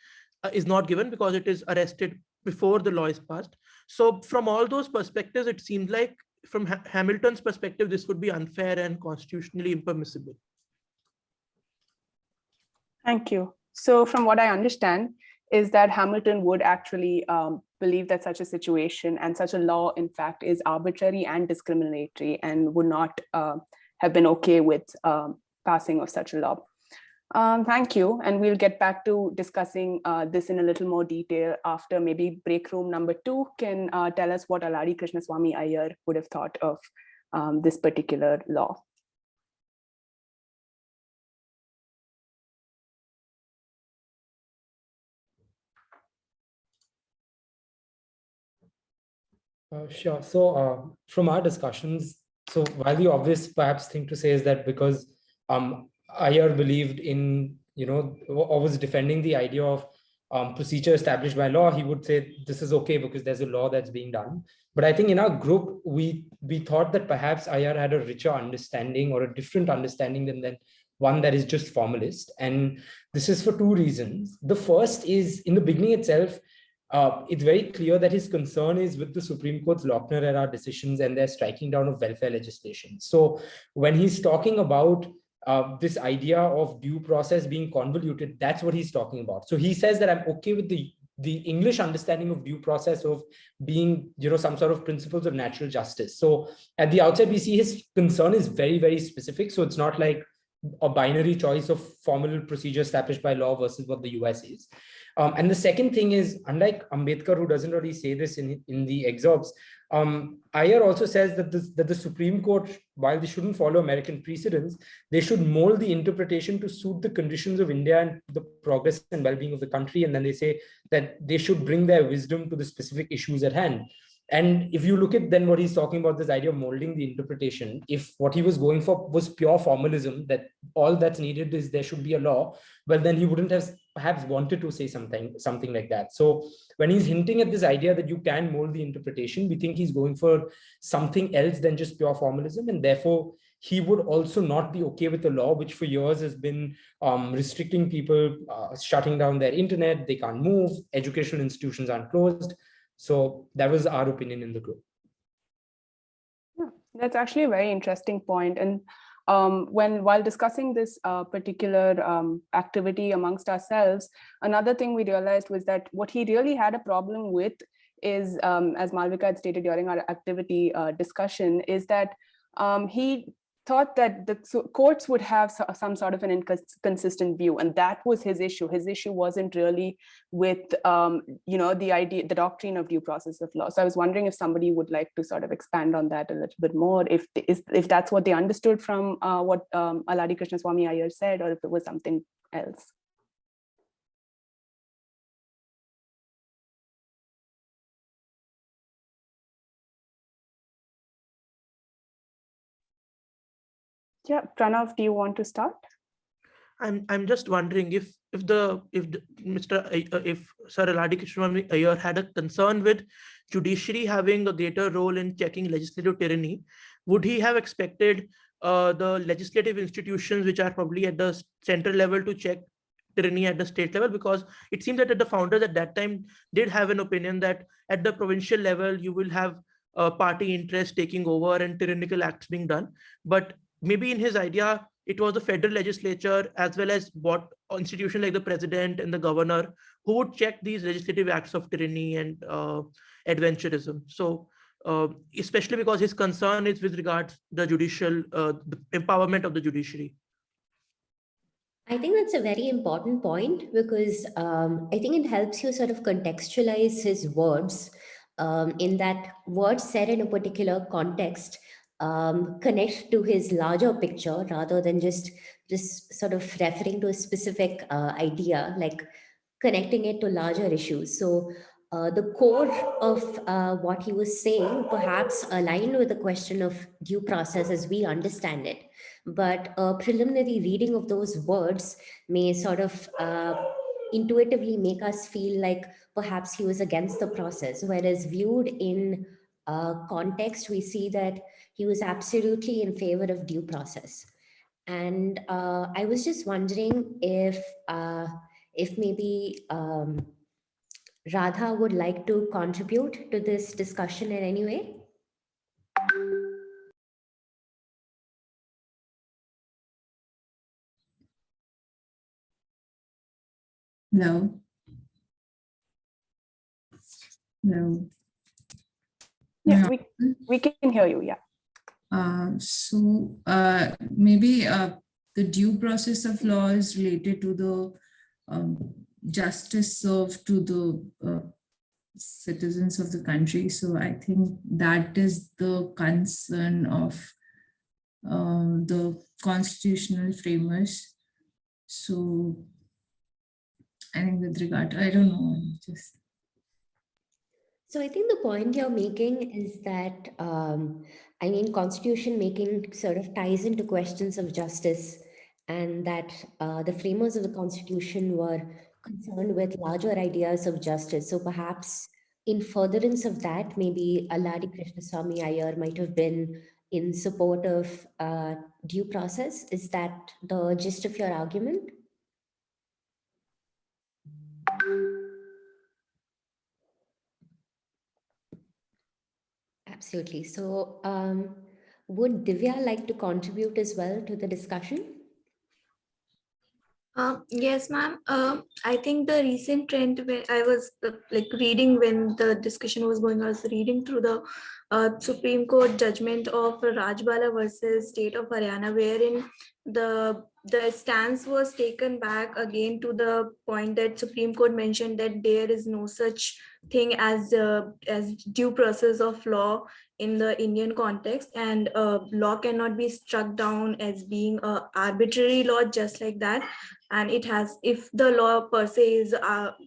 is not given because it is arrested before the law is passed. So from all those perspectives, it seems like from Hamilton's perspective, this would be unfair and constitutionally impermissible. Thank you. So from what I understand is that Hamilton would actually believe that such a situation and such a law, in fact, is arbitrary and discriminatory and would not have been okay with passing of such a law. Thank you. And we'll get back to discussing this in a little more detail after maybe break room number 2 can tell us what Alari Krishnaswamy Iyer would have thought of this particular law. Sure. So from our discussions, so while the obvious perhaps thing to say is that because Iyer believed in, or was defending the idea of procedure established by law, he would say this is okay because there's a law that's being done. But I think in our group, we thought that perhaps Iyer had a richer understanding or a different understanding than one that is just formalist. And this is for 2 reasons. The first is, in the beginning itself, it's very clear that his concern is with the Supreme Court's Lochner era decisions and their striking down of welfare legislation. So when he's talking about this idea of due process being convoluted, that's what he's talking about. So he says that I'm okay with the English understanding of due process of being, some sort of principles of natural justice. So at the outset, we see his concern is very, very specific. So it's not like a binary choice of formal procedure established by law versus what the US is. And the second thing is, unlike Ambedkar, who doesn't really say this in the excerpts, Iyer also says that the Supreme Court, while they shouldn't follow American precedents, they should mold the interpretation to suit the conditions of India and the progress and well-being of the country. And then they say that they should bring their wisdom to the specific issues at hand. And if you look at then what he's talking about, this idea of molding the interpretation, if what he was going for was pure formalism, that all that's needed is there should be a law, well, then he wouldn't have perhaps wanted to say something like that. So when he's hinting at this idea that you can mold the interpretation, we think he's going for something else than just pure formalism. And therefore, he would also not be okay with a law which for years has been restricting people, shutting down their internet, they can't move, educational institutions aren't closed. So that was our opinion in the group. Yeah, that's actually a very interesting point. And while discussing this particular activity amongst ourselves, another thing we realized was that what he really had a problem with is, as Malvika had stated during our activity discussion, is that he thought that the courts would have some sort of an inconsistent view, and that was his issue. His issue wasn't really with the idea, the doctrine of due process of law. So I was wondering if somebody would like to sort of expand on that a little bit more, if that's what they understood from what Alari Krishnaswamy Iyer said, or if it was something else. Yeah, Pranav, do you want to start? I'm just wondering if Sir Alari Krishnaswamy Iyer had a concern with judiciary having a greater role in checking legislative tyranny, would he have expected the legislative institutions, which are probably at the central level, to check tyranny at the state level? Because it seems that the founders at that time did have an opinion that at the provincial level you will have party interest taking over and tyrannical acts being done. But maybe in his idea, it was the federal legislature as well as what institution like the president and the governor who would check these legislative acts of tyranny and adventurism. So especially because his concern is with regards the judicial, the empowerment of the judiciary. I think that's a very important point because I think it helps you sort of contextualize his words in that words said in a particular context connect to his larger picture rather than just sort of referring to a specific idea, like connecting it to larger issues. So the core of what he was saying perhaps aligned with the question of due process as we understand it. But a preliminary reading of those words may sort of intuitively make us feel like perhaps he was against the process, whereas viewed in context, we see that he was absolutely in favor of due process. And I was just wondering if maybe Radha would like to contribute to this discussion in any way. No. No. Yeah, we can hear you. Yeah. So maybe the due process of law is related to the justice served to the citizens of the country. So I think that is the concern of the constitutional framers. So I think with regard to, I don't know, just. So I think the point you're making is that, I mean, constitution making sort of ties into questions of justice, and that the framers of the constitution were concerned with larger ideas of justice. So perhaps in furtherance of that, maybe Alladi Krishnaswamy Iyer might have been in support of due process. Is that the gist of your argument? Absolutely. So would Divya like to contribute as well to the discussion? Yes, ma'am. I think the recent trend when I was reading when the discussion was going, I was reading through the Supreme Court judgment of Rajbala versus State of Haryana, wherein the stance was taken back again to the point that Supreme Court mentioned that there is no such thing as due process of law in the Indian context, and law cannot be struck down as being a arbitrary law just like that. And it has, if the law per se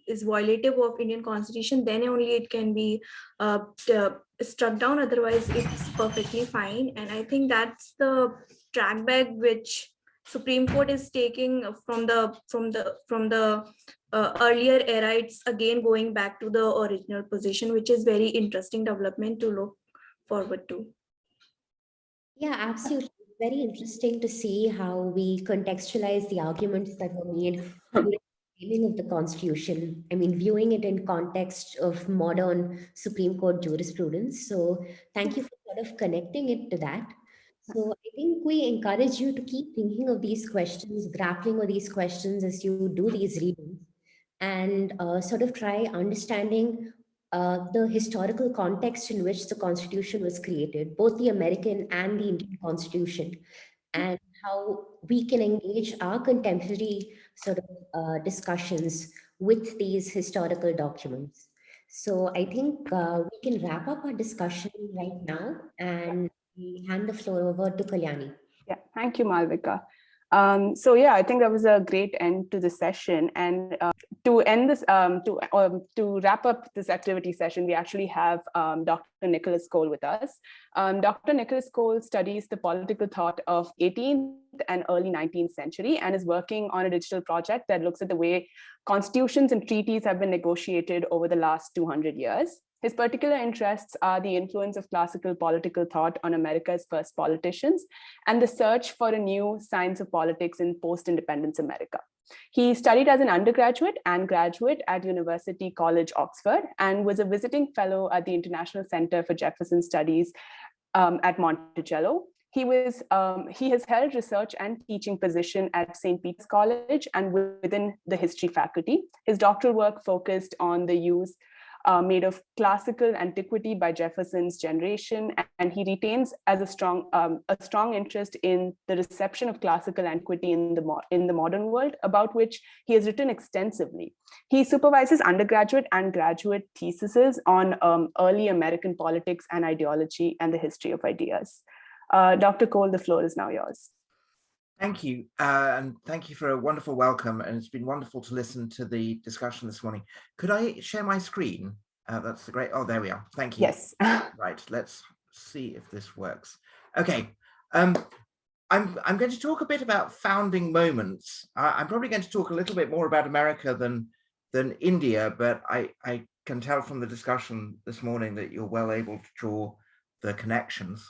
is violative of Indian constitution, then only it can be struck down. Otherwise, it's perfectly fine. And I think that's the track back which Supreme Court is taking from the earlier era. It's again going back to the original position, which is very interesting development to look forward to. Yeah, absolutely. Very interesting to see how we contextualize the arguments that were made during the framing of the Constitution. I mean, viewing it in context of modern Supreme Court jurisprudence. So thank you for sort of connecting it to that. So I think we encourage you to keep thinking of these questions, grappling with these questions as you do these readings, and sort of try understanding the historical context in which the Constitution was created, both the American and the Indian Constitution, and how we can engage our contemporary sort of discussions with these historical documents. So I think we can wrap up our discussion right now, and we hand the floor over to Kalyani. Yeah, thank you, Malvika. So yeah, I think that was a great end to the session. And to end this, to wrap up this activity session, we actually have Dr. Nicholas Cole with us. Dr. Nicholas Cole studies the political thought of 18th and early 19th century and is working on a digital project that looks at the way constitutions and treaties have been negotiated over the last 200 years. His particular interests are the influence of classical political thought on America's first politicians and the search for a new science of politics in post-independence America. He studied as an undergraduate and graduate at University College, Oxford, and was a visiting fellow at the International Center for Jefferson Studies at Monticello. He has held research and teaching position at St. Peter's College and within the history faculty. His doctoral work focused on the use made of classical antiquity by Jefferson's generation, and he retains as a strong interest in the reception of classical antiquity in the modern world, about which he has written extensively. He supervises undergraduate and graduate theses on early American politics and ideology and the history of ideas. Dr. Cole, the floor is now yours. Thank you, and thank you for a wonderful welcome, and it's been wonderful to listen to the discussion this morning. Could I share my screen? That's the great, oh, there we are, thank you. Yes. Right, let's see if this works. Okay, I'm going to talk a bit about founding moments. I'm probably going to talk a little bit more about America than India, but I can tell from the discussion this morning that you're well able to draw the connections.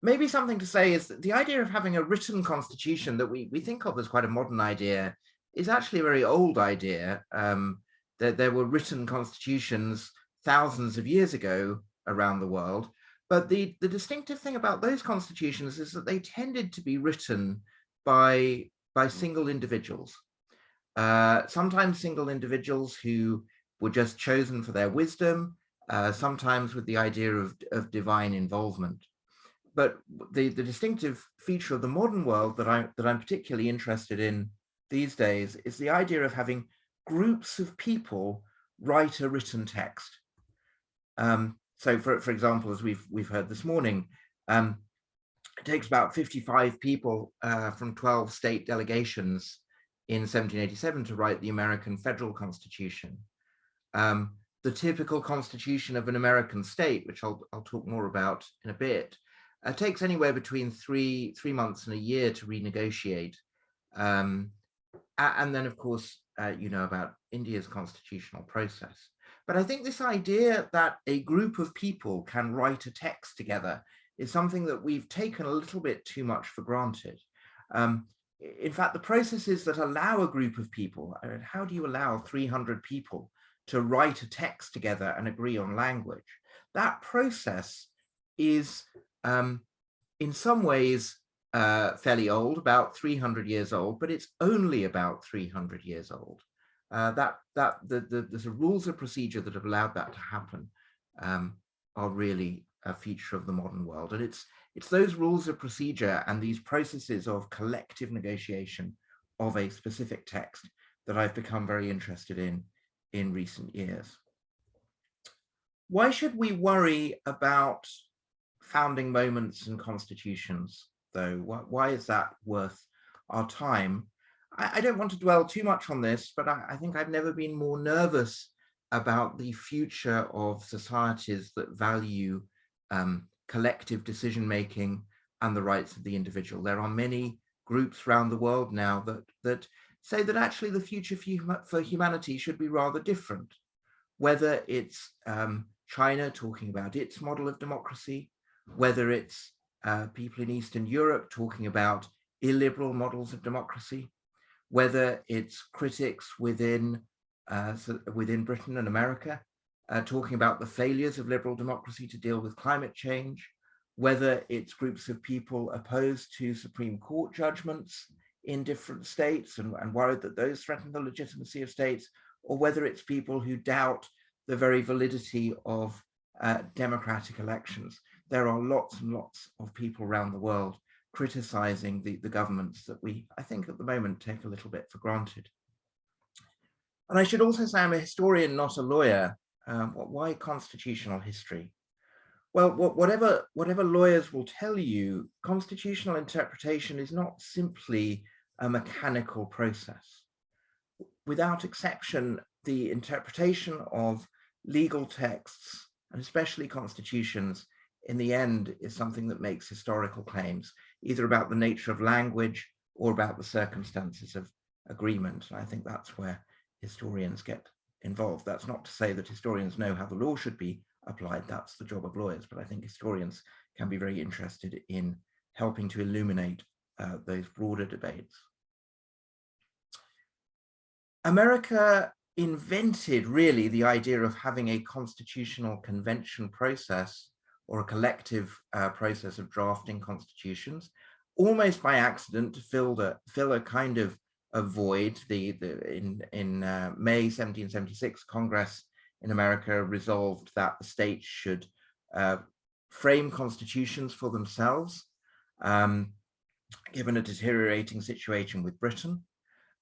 Maybe something to say is that the idea of having a written constitution that we think of as quite a modern idea is actually a very old idea. That there were written constitutions thousands of years ago around the world, but the distinctive thing about those constitutions is that they tended to be written by single individuals. Sometimes single individuals who were just chosen for their wisdom, sometimes with the idea of divine involvement. the distinctive feature of the modern world that I'm particularly interested in these days is the idea of having groups of people write a written text. So for example, as we've heard this morning, it takes about 55 people from 12 state delegations in 1787 to write the American federal constitution. The typical constitution of an American state, which I'll talk more about in a bit, takes anywhere between three months and a year to renegotiate. And then, of course, you know about India's constitutional process. But I think this idea that a group of people can write a text together is something that we've taken a little bit too much for granted. In fact, the processes that allow a group of people, I mean, how do you allow 300 people to write a text together and agree on language? That process is in some ways fairly old, about 300 years old, but it's only about 300 years old. The rules of procedure that have allowed that to happen are really a feature of the modern world. And it's those rules of procedure and these processes of collective negotiation of a specific text that I've become very interested in recent years. Why should we worry about founding moments and constitutions, though? Why is that worth our time? I don't want to dwell too much on this, but I think I've never been more nervous about the future of societies that value collective decision-making and the rights of the individual. There are many groups around the world now that say that actually the future for humanity should be rather different, whether it's China talking about its model of democracy, whether it's people in Eastern Europe talking about illiberal models of democracy, whether it's critics within Britain and America talking about the failures of liberal democracy to deal with climate change, whether it's groups of people opposed to Supreme Court judgments in different states and worried that those threaten the legitimacy of states, or whether it's people who doubt the very validity of democratic elections. There are lots and lots of people around the world criticizing the governments that we, I think at the moment, take a little bit for granted. And I should also say I'm a historian, not a lawyer. Why constitutional history? Well, whatever lawyers will tell you, constitutional interpretation is not simply a mechanical process. Without exception, the interpretation of legal texts, and especially constitutions, in the end is something that makes historical claims, either about the nature of language or about the circumstances of agreement. And I think that's where historians get involved. That's not to say that historians know how the law should be applied. That's the job of lawyers. But I think historians can be very interested in helping to illuminate those broader debates. America invented really the idea of having a constitutional convention process or a collective process of drafting constitutions, almost by accident, to fill a kind of a void. In May 1776, Congress in America resolved that the states should frame constitutions for themselves, given a deteriorating situation with Britain.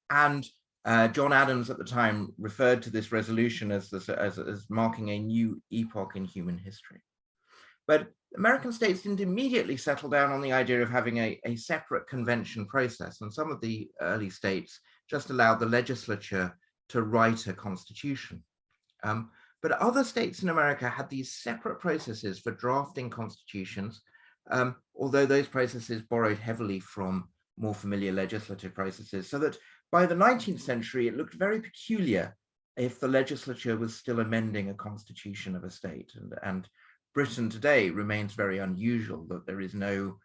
And John Adams at the time referred to this resolution as marking a new epoch in human history. But American states didn't immediately settle down on the idea of having a separate convention process. And some of the early states just allowed the legislature to write a constitution. But other states in America had these separate processes for drafting constitutions, although those processes borrowed heavily from more familiar legislative processes, so that by the 19th century, it looked very peculiar if the legislature was still amending a constitution of a state. And Britain today remains very unusual that there is no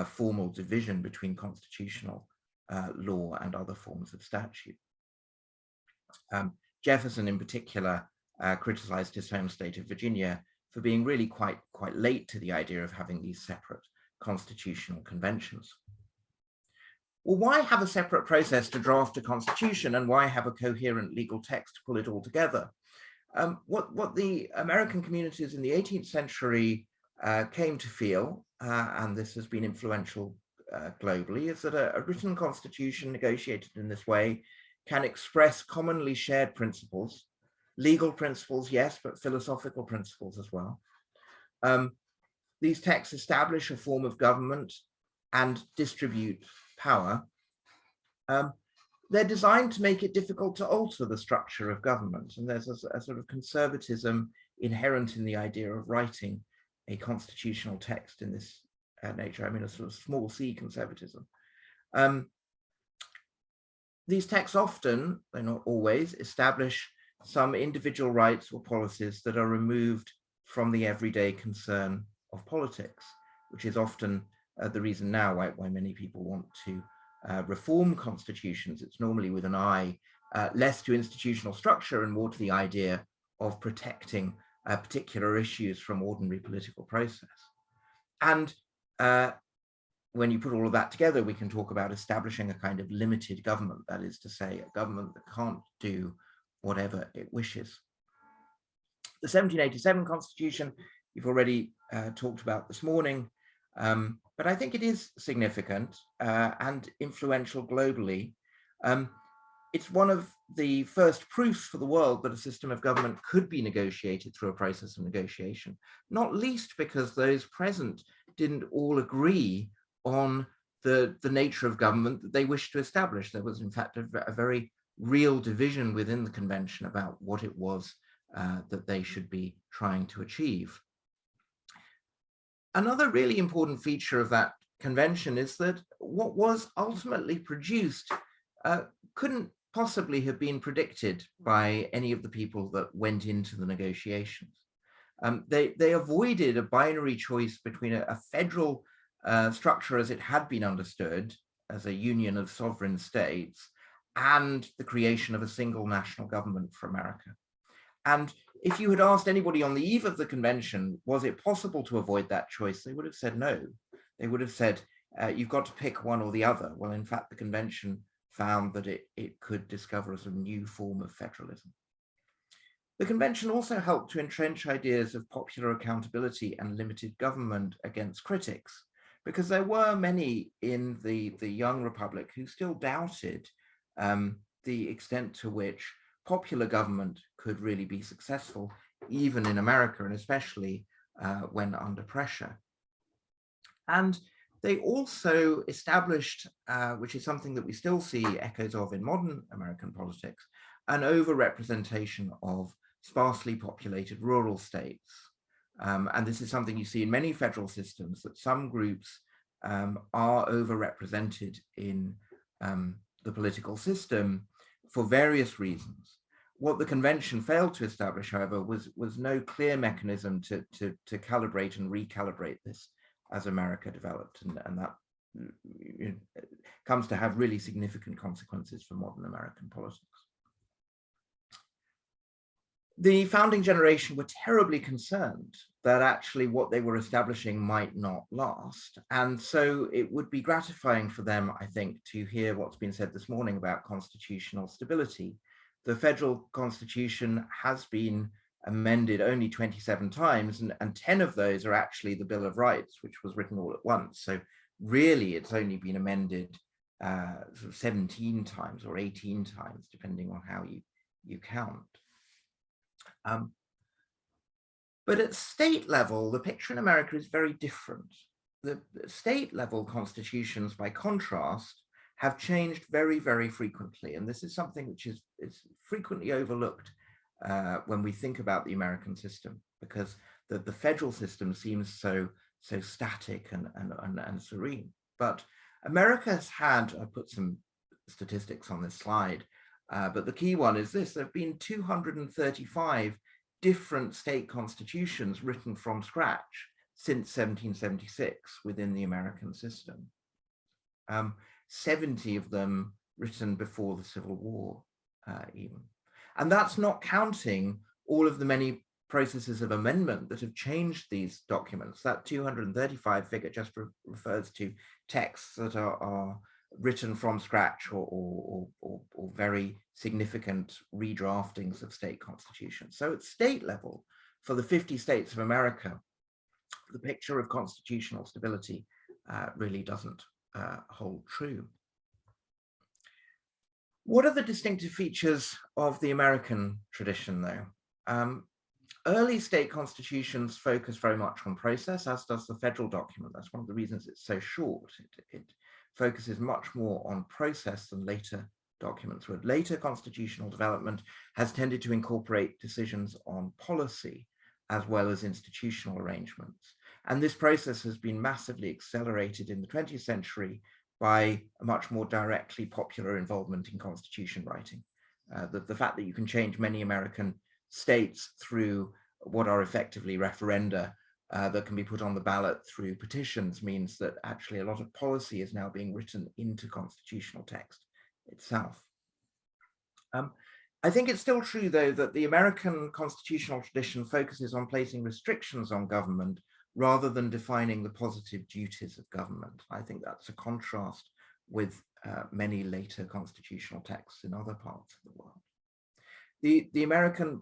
formal division between constitutional law and other forms of statute. Jefferson in particular criticized his home state of Virginia for being really quite late to the idea of having these separate constitutional conventions. Well, why have a separate process to draft a constitution, and why have a coherent legal text to pull it all together? What the American communities in the 18th century came to feel and this has been influential globally, is that a written constitution negotiated in this way can express commonly shared principles, legal principles, yes, but philosophical principles as well. These texts establish a form of government and distribute power. They're designed to make it difficult to alter the structure of government, and there's a sort of conservatism inherent in the idea of writing a constitutional text in this nature. I mean, a sort of small c conservatism. These texts often, though not always, establish some individual rights or policies that are removed from the everyday concern of politics, which is often the reason now why many people want to reform constitutions. It's normally with an eye less to institutional structure and more to the idea of protecting particular issues from ordinary political process. And when you put all of that together, we can talk about establishing a kind of limited government, that is to say, a government that can't do whatever it wishes. The 1787 Constitution, you've already talked about this morning, but I think it is significant and influential globally. It's one of the first proofs for the world that a system of government could be negotiated through a process of negotiation, not least because those present didn't all agree on the nature of government that they wished to establish. There was, in fact, a very real division within the convention about what it was that they should be trying to achieve. Another really important feature of that convention is that what was ultimately produced couldn't possibly have been predicted by any of the people that went into the negotiations. They avoided a binary choice between a federal structure as it had been understood as a union of sovereign states and the creation of a single national government for America. And if you had asked anybody on the eve of the convention, was it possible to avoid that choice? They would have said no. They would have said, you've got to pick one or the other. Well, in fact, the convention found that it could discover a sort of new form of federalism. The convention also helped to entrench ideas of popular accountability and limited government against critics, because there were many in the young republic who still doubted the extent to which popular government could really be successful, even in America, and especially when under pressure. And they also established, which is something that we still see echoes of in modern American politics, an overrepresentation of sparsely populated rural states. And this is something you see in many federal systems, that some groups are overrepresented in the political system for various reasons. What the convention failed to establish, however, was no clear mechanism to calibrate and recalibrate this as America developed, and that comes to have really significant consequences for modern American politics. The founding generation were terribly concerned that actually what they were establishing might not last. And so it would be gratifying for them, I think, to hear what's been said this morning about constitutional stability. The federal constitution has been amended only 27 times, and 10 of those are actually the Bill of Rights, which was written all at once. So really, it's only been amended sort of 17 times or 18 times, depending on how you count. But at state level, the picture in America is very different. The state level constitutions, by contrast, have changed very, very frequently. And this is something which is frequently overlooked when we think about the American system, because the federal system seems so static and serene. But America has had, I put some statistics on this slide, but the key one is this: there have been 235 different state constitutions written from scratch since 1776 within the American system. 70 of them written before the Civil War even. And that's not counting all of the many processes of amendment that have changed these documents. That 235 figure just refers to texts that are written from scratch or very significant redraftings of state constitutions. So at state level, for the 50 states of America, the picture of constitutional stability really doesn't hold true. What are the distinctive features of the American tradition, though? Early state constitutions focus very much on process, as does the federal document. That's one of the reasons it's so short. It focuses much more on process than later documents, where later constitutional development has tended to incorporate decisions on policy as well as institutional arrangements. And this process has been massively accelerated in the 20th century by a much more directly popular involvement in constitution writing. The fact that you can change many American states through what are effectively referenda that can be put on the ballot through petitions means that actually a lot of policy is now being written into constitutional text itself. I think it's still true, though, that the American constitutional tradition focuses on placing restrictions on government rather than defining the positive duties of government. I think that's a contrast with many later constitutional texts in other parts of the world. The American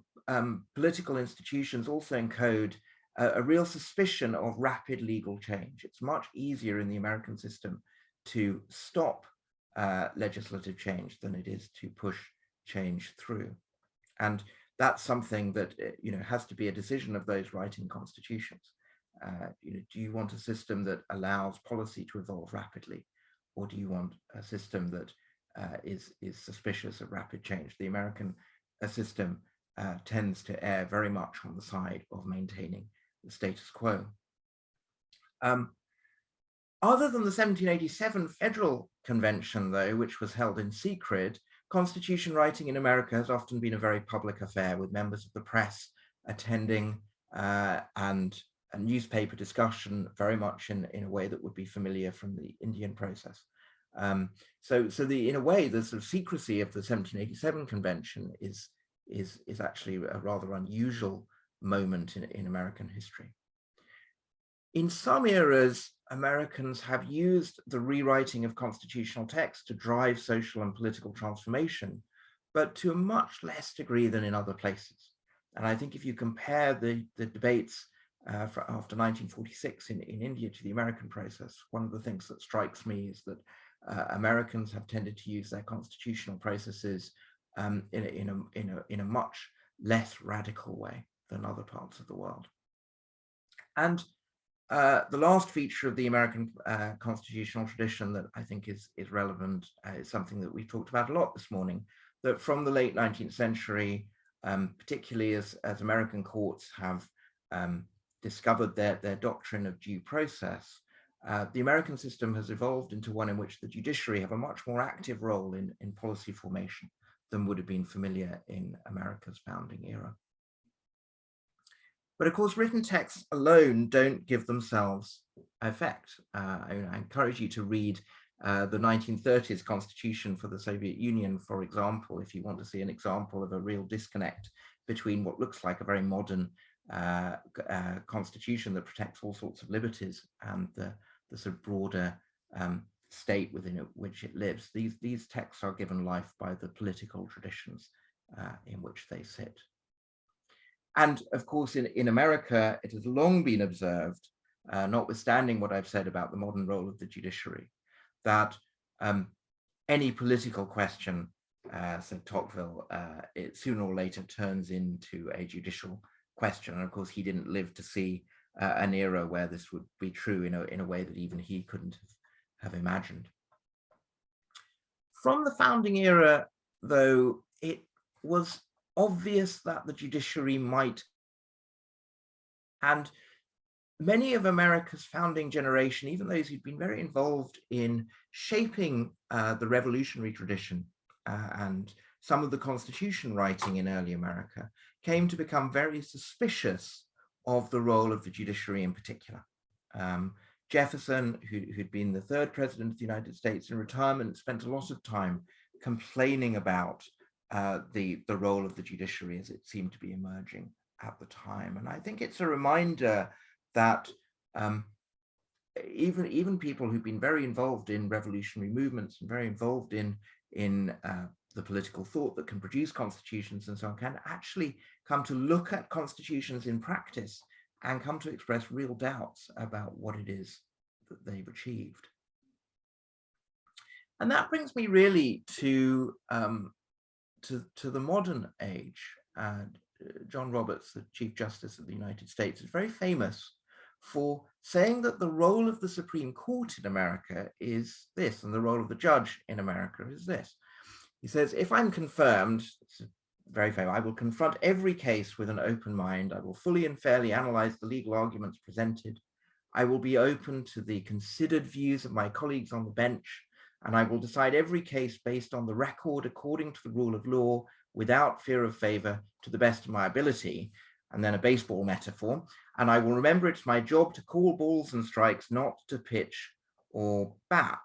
political institutions also encode a real suspicion of rapid legal change. It's much easier in the American system to stop legislative change than it is to push change through. And that's something that has to be a decision of those writing constitutions. Do you want a system that allows policy to evolve rapidly, or do you want a system that is suspicious of rapid change? The American system tends to err very much on the side of maintaining the status quo. Other than the 1787 Federal Convention, though, which was held in secret, constitution writing in America has often been a very public affair, with members of the press attending and a newspaper discussion very much in a way that would be familiar from the Indian process. So in a way, the sort of secrecy of the 1787 Convention is actually a rather unusual moment in American history. In some eras, Americans have used the rewriting of constitutional text to drive social and political transformation, but to a much less degree than in other places. And I think if you compare the debates after 1946 in India to the American process, one of the things that strikes me is that Americans have tended to use their constitutional processes in a much less radical way than other parts of the world. And the last feature of the American constitutional tradition that I think is relevant is something that we talked about a lot this morning, that from the late 19th century, particularly as American courts have discovered their doctrine of due process, the American system has evolved into one in which the judiciary have a much more active role in policy formation than would have been familiar in America's founding era. But of course, written texts alone don't give themselves effect. I encourage you to read the 1930s Constitution for the Soviet Union, for example, if you want to see an example of a real disconnect between what looks like a very modern constitution that protects all sorts of liberties and the sort of broader state within which it lives. These texts are given life by the political traditions in which they sit. And of course, in America, it has long been observed, notwithstanding what I've said about the modern role of the judiciary, that any political question, said Tocqueville, it sooner or later turns into a judicial question. And of course, he didn't live to see an era where this would be true in a way that even he couldn't have imagined. From the founding era, though, it was obvious that the judiciary might, and many of America's founding generation, even those who'd been very involved in shaping the revolutionary tradition and some of the constitution writing in early America, came to become very suspicious of the role of the judiciary in particular. Jefferson, who'd been the third president of the United States in retirement, spent a lot of time complaining about the role of the judiciary as it seemed to be emerging at the time. And I think it's a reminder that even people who've been very involved in revolutionary movements and very involved in the political thought that can produce constitutions and so on, can actually come to look at constitutions in practice and come to express real doubts about what it is that they've achieved. And that brings me really to the modern age. John Roberts, the Chief Justice of the United States, is very famous for saying that the role of the Supreme Court in America is this, and the role of the judge in America is this. He says, if I'm confirmed, it's very famous, I will confront every case with an open mind. I will fully and fairly analyze the legal arguments presented. I will be open to the considered views of my colleagues on the bench, and I will decide every case based on the record according to the rule of law, without fear of favor, to the best of my ability. And then a baseball metaphor. And I will remember it's my job to call balls and strikes, not to pitch or bat.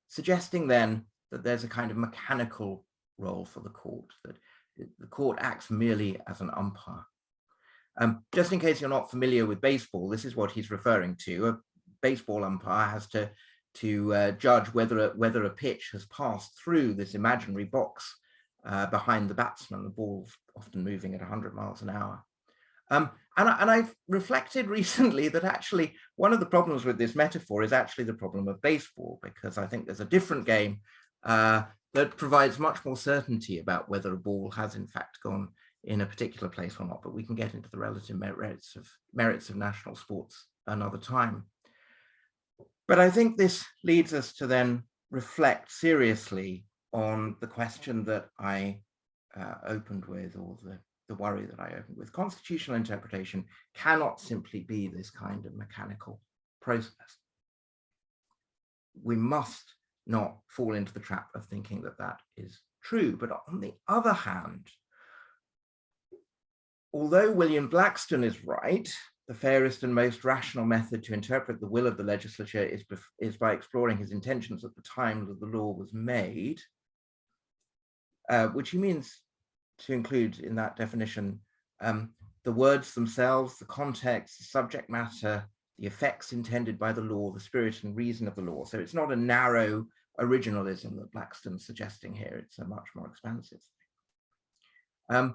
Suggesting then that there's a kind of mechanical role for the court, that the court acts merely as an umpire. Just in case you're not familiar with baseball, this is what he's referring to. A baseball umpire has to judge whether a pitch has passed through this imaginary box behind the batsman, the ball's often moving at 100 miles an hour. And I've reflected recently that actually one of the problems with this metaphor is actually the problem of baseball, because I think there's a different game that provides much more certainty about whether a ball has in fact gone in a particular place or not, but we can get into the relative merits of national sports another time. But I think this leads us to then reflect seriously on the question that I opened with, or the worry that I opened with. Constitutional interpretation cannot simply be this kind of mechanical process. We must not fall into the trap of thinking that that is true. But on the other hand, although William Blackstone is right, the fairest and most rational method to interpret the will of the legislature is by exploring his intentions at the time that the law was made, which he means to include in that definition the words themselves, the context, the subject matter, the effects intended by the law, the spirit and reason of the law. So it's not a narrow originalism that Blackstone's suggesting here, it's a much more expansive thing.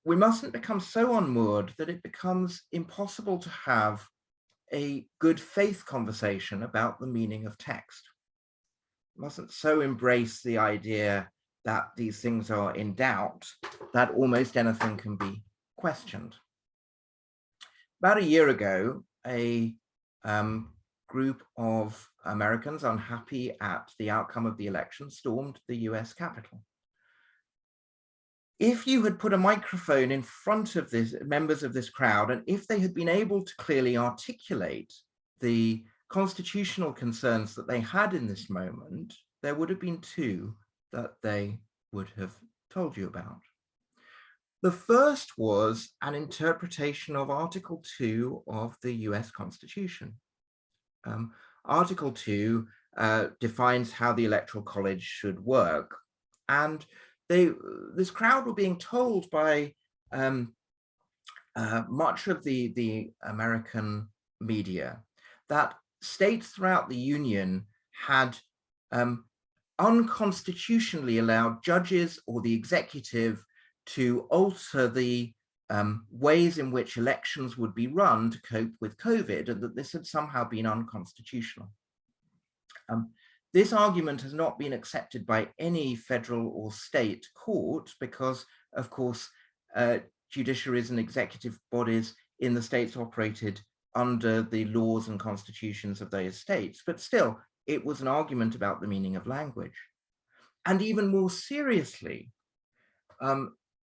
We mustn't become so unmoored that it becomes impossible to have a good faith conversation about the meaning of text. We mustn't so embrace the idea that these things are in doubt that almost anything can be questioned. About a year ago, a group of Americans unhappy at the outcome of the election stormed the US Capitol. If you had put a microphone in front of the members of this crowd, and if they had been able to clearly articulate the constitutional concerns that they had in this moment, there would have been two that they would have told you about. The first was an interpretation of Article 2 of the US Constitution. Article 2 defines how the Electoral College should work, and this crowd were being told by much of the American media that states throughout the Union had unconstitutionally allowed judges or the executive to alter the ways in which elections would be run to cope with COVID, and that this had somehow been unconstitutional. This argument has not been accepted by any federal or state court because, of course, judiciaries and executive bodies in the states operated under the laws and constitutions of those states. But still, it was an argument about the meaning of language. And even more seriously,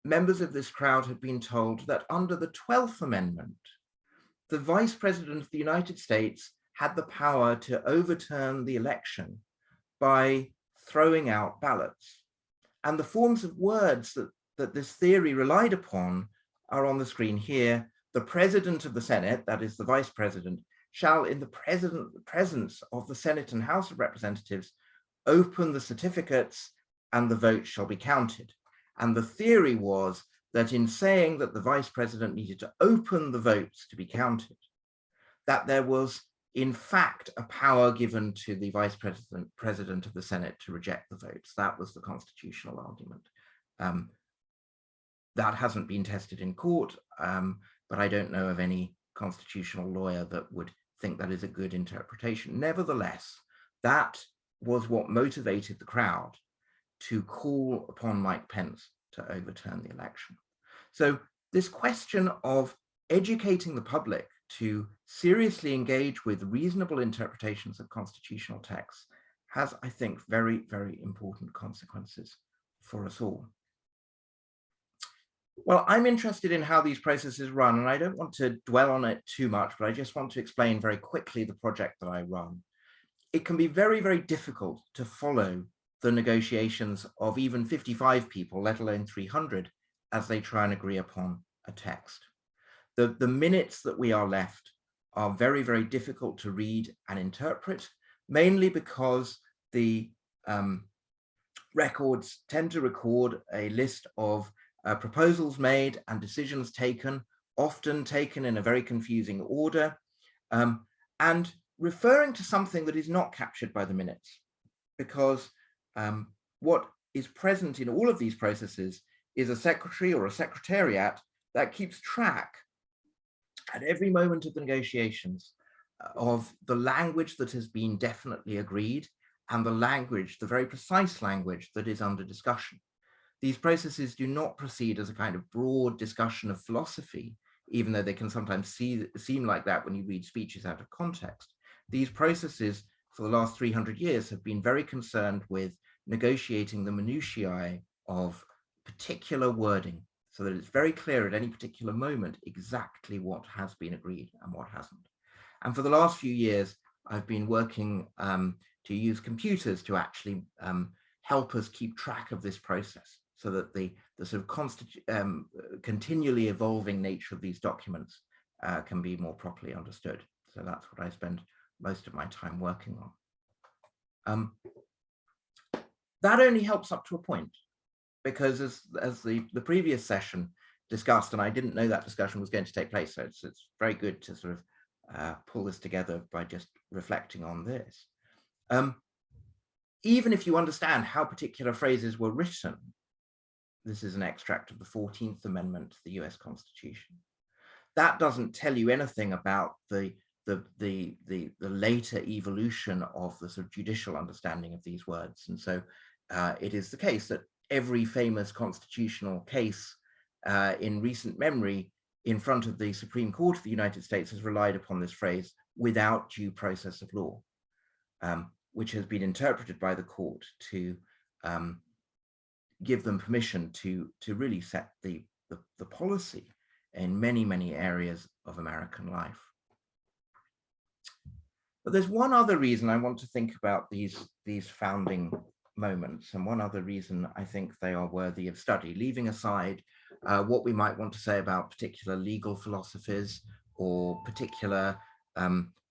members of this crowd had been told that under the 12th Amendment, the Vice President of the United States had the power to overturn the election by throwing out ballots. And the forms of words that this theory relied upon are on the screen here. The President of the Senate, that is the Vice President, shall in the presence of the Senate and House of Representatives open the certificates and the votes shall be counted. And the theory was that in saying that the Vice President needed to open the votes to be counted, that there was in fact a power given to the Vice President of the Senate to reject the votes. That was the constitutional argument. That hasn't been tested in court, but I don't know of any constitutional lawyer that would think that is a good interpretation. Nevertheless, that was what motivated the crowd to call upon Mike Pence to overturn the election. So this question of educating the public to seriously engage with reasonable interpretations of constitutional texts has, I think, very, very important consequences for us all. Well, I'm interested in how these processes run, and I don't want to dwell on it too much, but I just want to explain very quickly the project that I run. It can be very, very difficult to follow the negotiations of even 55 people, let alone 300, as they try and agree upon a text. The minutes that we are left are very, very difficult to read and interpret, mainly because the records tend to record a list of proposals made and decisions taken, often taken in a very confusing order, and referring to something that is not captured by the minutes, because what is present in all of these processes is a secretary or a secretariat that keeps track at every moment of the negotiations of the language that has been definitely agreed and the language, the very precise language that is under discussion. These processes do not proceed as a kind of broad discussion of philosophy, even though they can sometimes seem like that when you read speeches out of context. These processes for the last 300 years have been very concerned with negotiating the minutiae of particular wording, so that it's very clear at any particular moment exactly what has been agreed and what hasn't. And for the last few years, I've been working to use computers to actually help us keep track of this process, so that the sort of continually evolving nature of these documents can be more properly understood. So that's what I spend most of my time working on. That only helps up to a point, because as the previous session discussed, and I didn't know that discussion was going to take place, so it's very good to sort of pull this together by just reflecting on this. Even if you understand how particular phrases were written, this is an extract of the 14th Amendment to the US Constitution. That doesn't tell you anything about the later evolution of the sort of judicial understanding of these words. And so it is the case that every famous constitutional case in recent memory in front of the Supreme Court of the United States has relied upon this phrase, without due process of law, which has been interpreted by the court to give them permission to really set the policy in many, many areas of American life. But there's one other reason I want to think about these founding moments, and one other reason I think they are worthy of study, leaving aside what we might want to say about particular legal philosophies or particular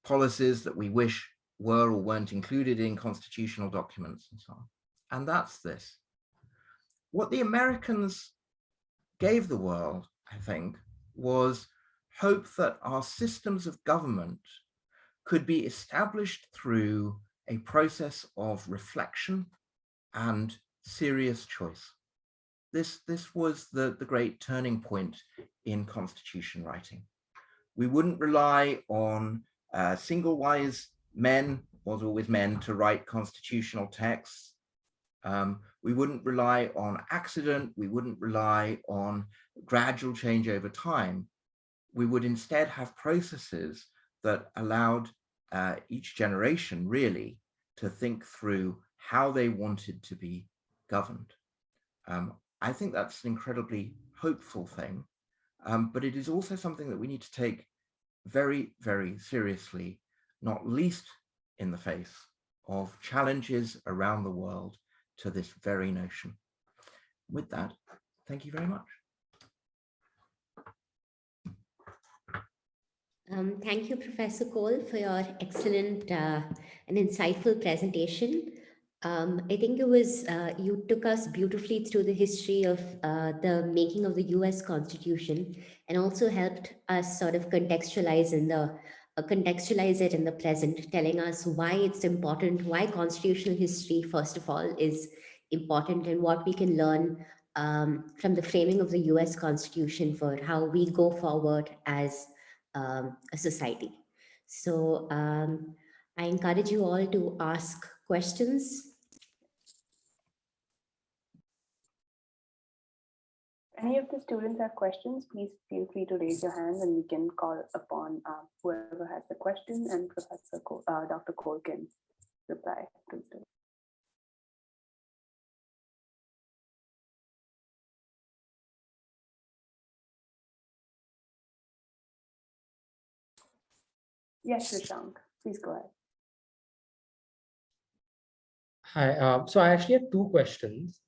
policies that we wish were or weren't included in constitutional documents and so on. And that's this. What the Americans gave the world, I think, was hope that our systems of government could be established through a process of reflection and serious choice. This was the great turning point in constitution writing. We wouldn't rely on single wise men, was always men, to write constitutional texts. We wouldn't rely on accident. We wouldn't rely on gradual change over time. We would instead have processes that allowed each generation really to think through how they wanted to be governed. I think that's an incredibly hopeful thing, but it is also something that we need to take very, very seriously, not least in the face of challenges around the world to this very notion. With that, thank you very much. Thank you, Professor Cole, for your excellent and insightful presentation. I think it was, you took us beautifully through the history of the making of the US Constitution, and also helped us sort of contextualize it in the present, telling us why it's important, why constitutional history, first of all, is important, and what we can learn from the framing of the US Constitution for how we go forward as a society. So I encourage you all to ask questions. Any of the students have questions, please feel free to raise your hand and we can call upon whoever has the question, and Dr. Cole can reply to the student. Yes, Rishank, please go ahead. Hi, so I actually have two questions.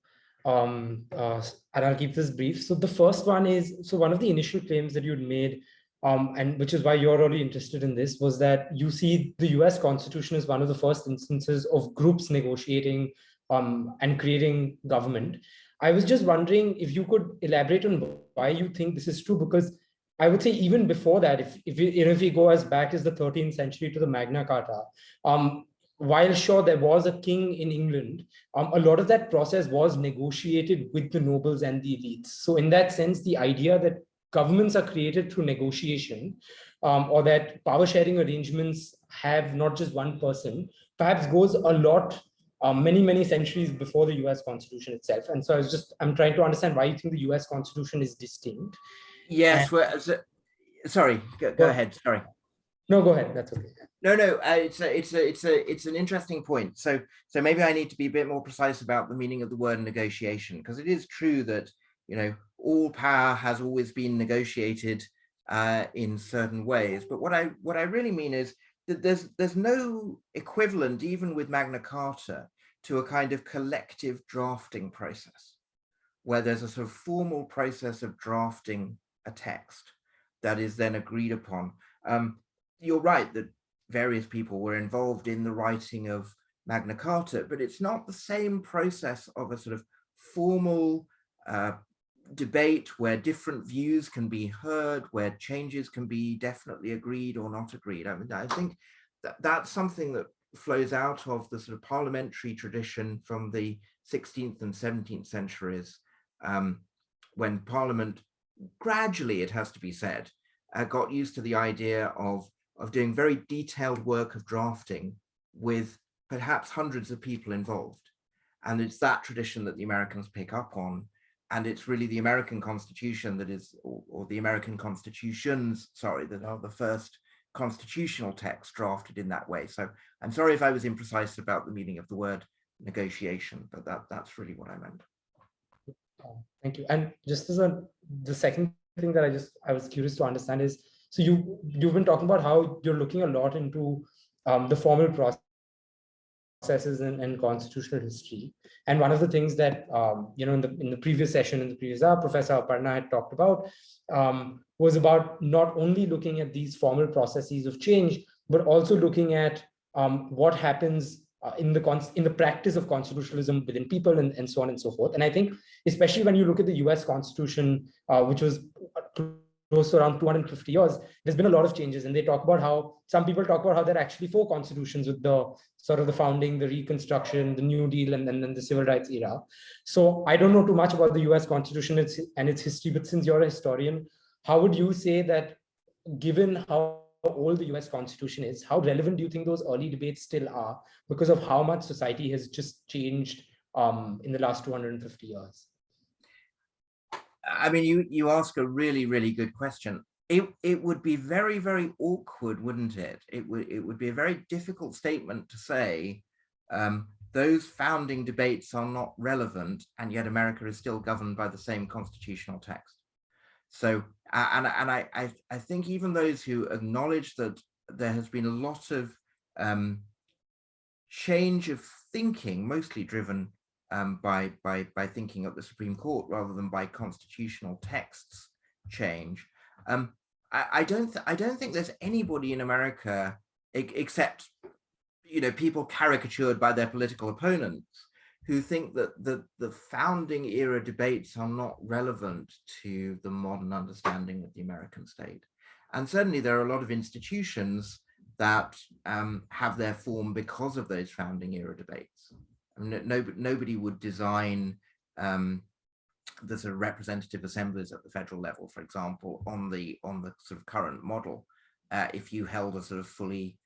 And I'll keep this brief. So the first one is, so one of the initial claims that you'd made, and which is why you're really interested in this, was that you see the US Constitution as one of the first instances of groups negotiating and creating government. I was just wondering if you could elaborate on why you think this is true, because I would say even before that, if we go as back as the 13th century to the Magna Carta, while sure there was a king in England, a lot of that process was negotiated with the nobles and the elites. So in that sense, the idea that governments are created through negotiation, or that power sharing arrangements have not just one person, perhaps goes a lot, many centuries before the US Constitution itself. And so I'm trying to understand why you think the US Constitution is distinct. Yes, sorry, go ahead, sorry. No, go ahead, that's okay. No, it's an interesting point. So maybe I need to be a bit more precise about the meaning of the word negotiation, because it is true that, you know, all power has always been negotiated in certain ways. But what I really mean is that there's no equivalent, even with Magna Carta, to a kind of collective drafting process, where there's a sort of formal process of drafting a text that is then agreed upon. You're right that various people were involved in the writing of Magna Carta, but it's not the same process of a sort of formal debate where different views can be heard, where changes can be definitely agreed or not agreed. I mean, I think that's something that flows out of the sort of parliamentary tradition from the 16th and 17th centuries, when Parliament gradually, it has to be said, got used to the idea of doing very detailed work of drafting with perhaps hundreds of people involved. And it's that tradition that the Americans pick up on. And it's really the American Constitution that is, or the American constitutions, sorry, that are the first constitutional text drafted in that way. So I'm sorry if I was imprecise about the meaning of the word negotiation, but that's really what I meant. Thank you. And just as the second thing that I was curious to understand is, so you've been talking about how you're looking a lot into the formal processes and constitutional history. And one of the things that you know, in the previous session, in the previous hour, Professor Aparna had talked about was about not only looking at these formal processes of change, but also looking at what happens in the practice of constitutionalism within people and so on and so forth. And I think, especially when you look at the US Constitution, which was close to around 250 years, there's been a lot of changes. And they talk about how, some people talk about how there are actually 4 constitutions, with the sort of the founding, the Reconstruction, the New Deal, and then the Civil Rights era. So I don't know too much about the US Constitution and its history, but since you're a historian, how would you say that, given how old the US Constitution is, how relevant do you think those early debates still are, because of how much society has just changed in the last 250 years? I mean, you ask a really, really good question. It would be very, very awkward, wouldn't it? It would be a very difficult statement to say, those founding debates are not relevant, and yet America is still governed by the same constitutional text. So, and I think even those who acknowledge that there has been a lot of change of thinking, mostly driven by thinking at the Supreme Court rather than by constitutional texts change. I don't think there's anybody in America, except, you know, people caricatured by their political opponents, who think that the founding era debates are not relevant to the modern understanding of the American state. And certainly there are a lot of institutions that have their form because of those founding era debates. I mean, nobody would design the sort of representative assemblies at the federal level, for example, on the sort of current model, if you held a sort of fully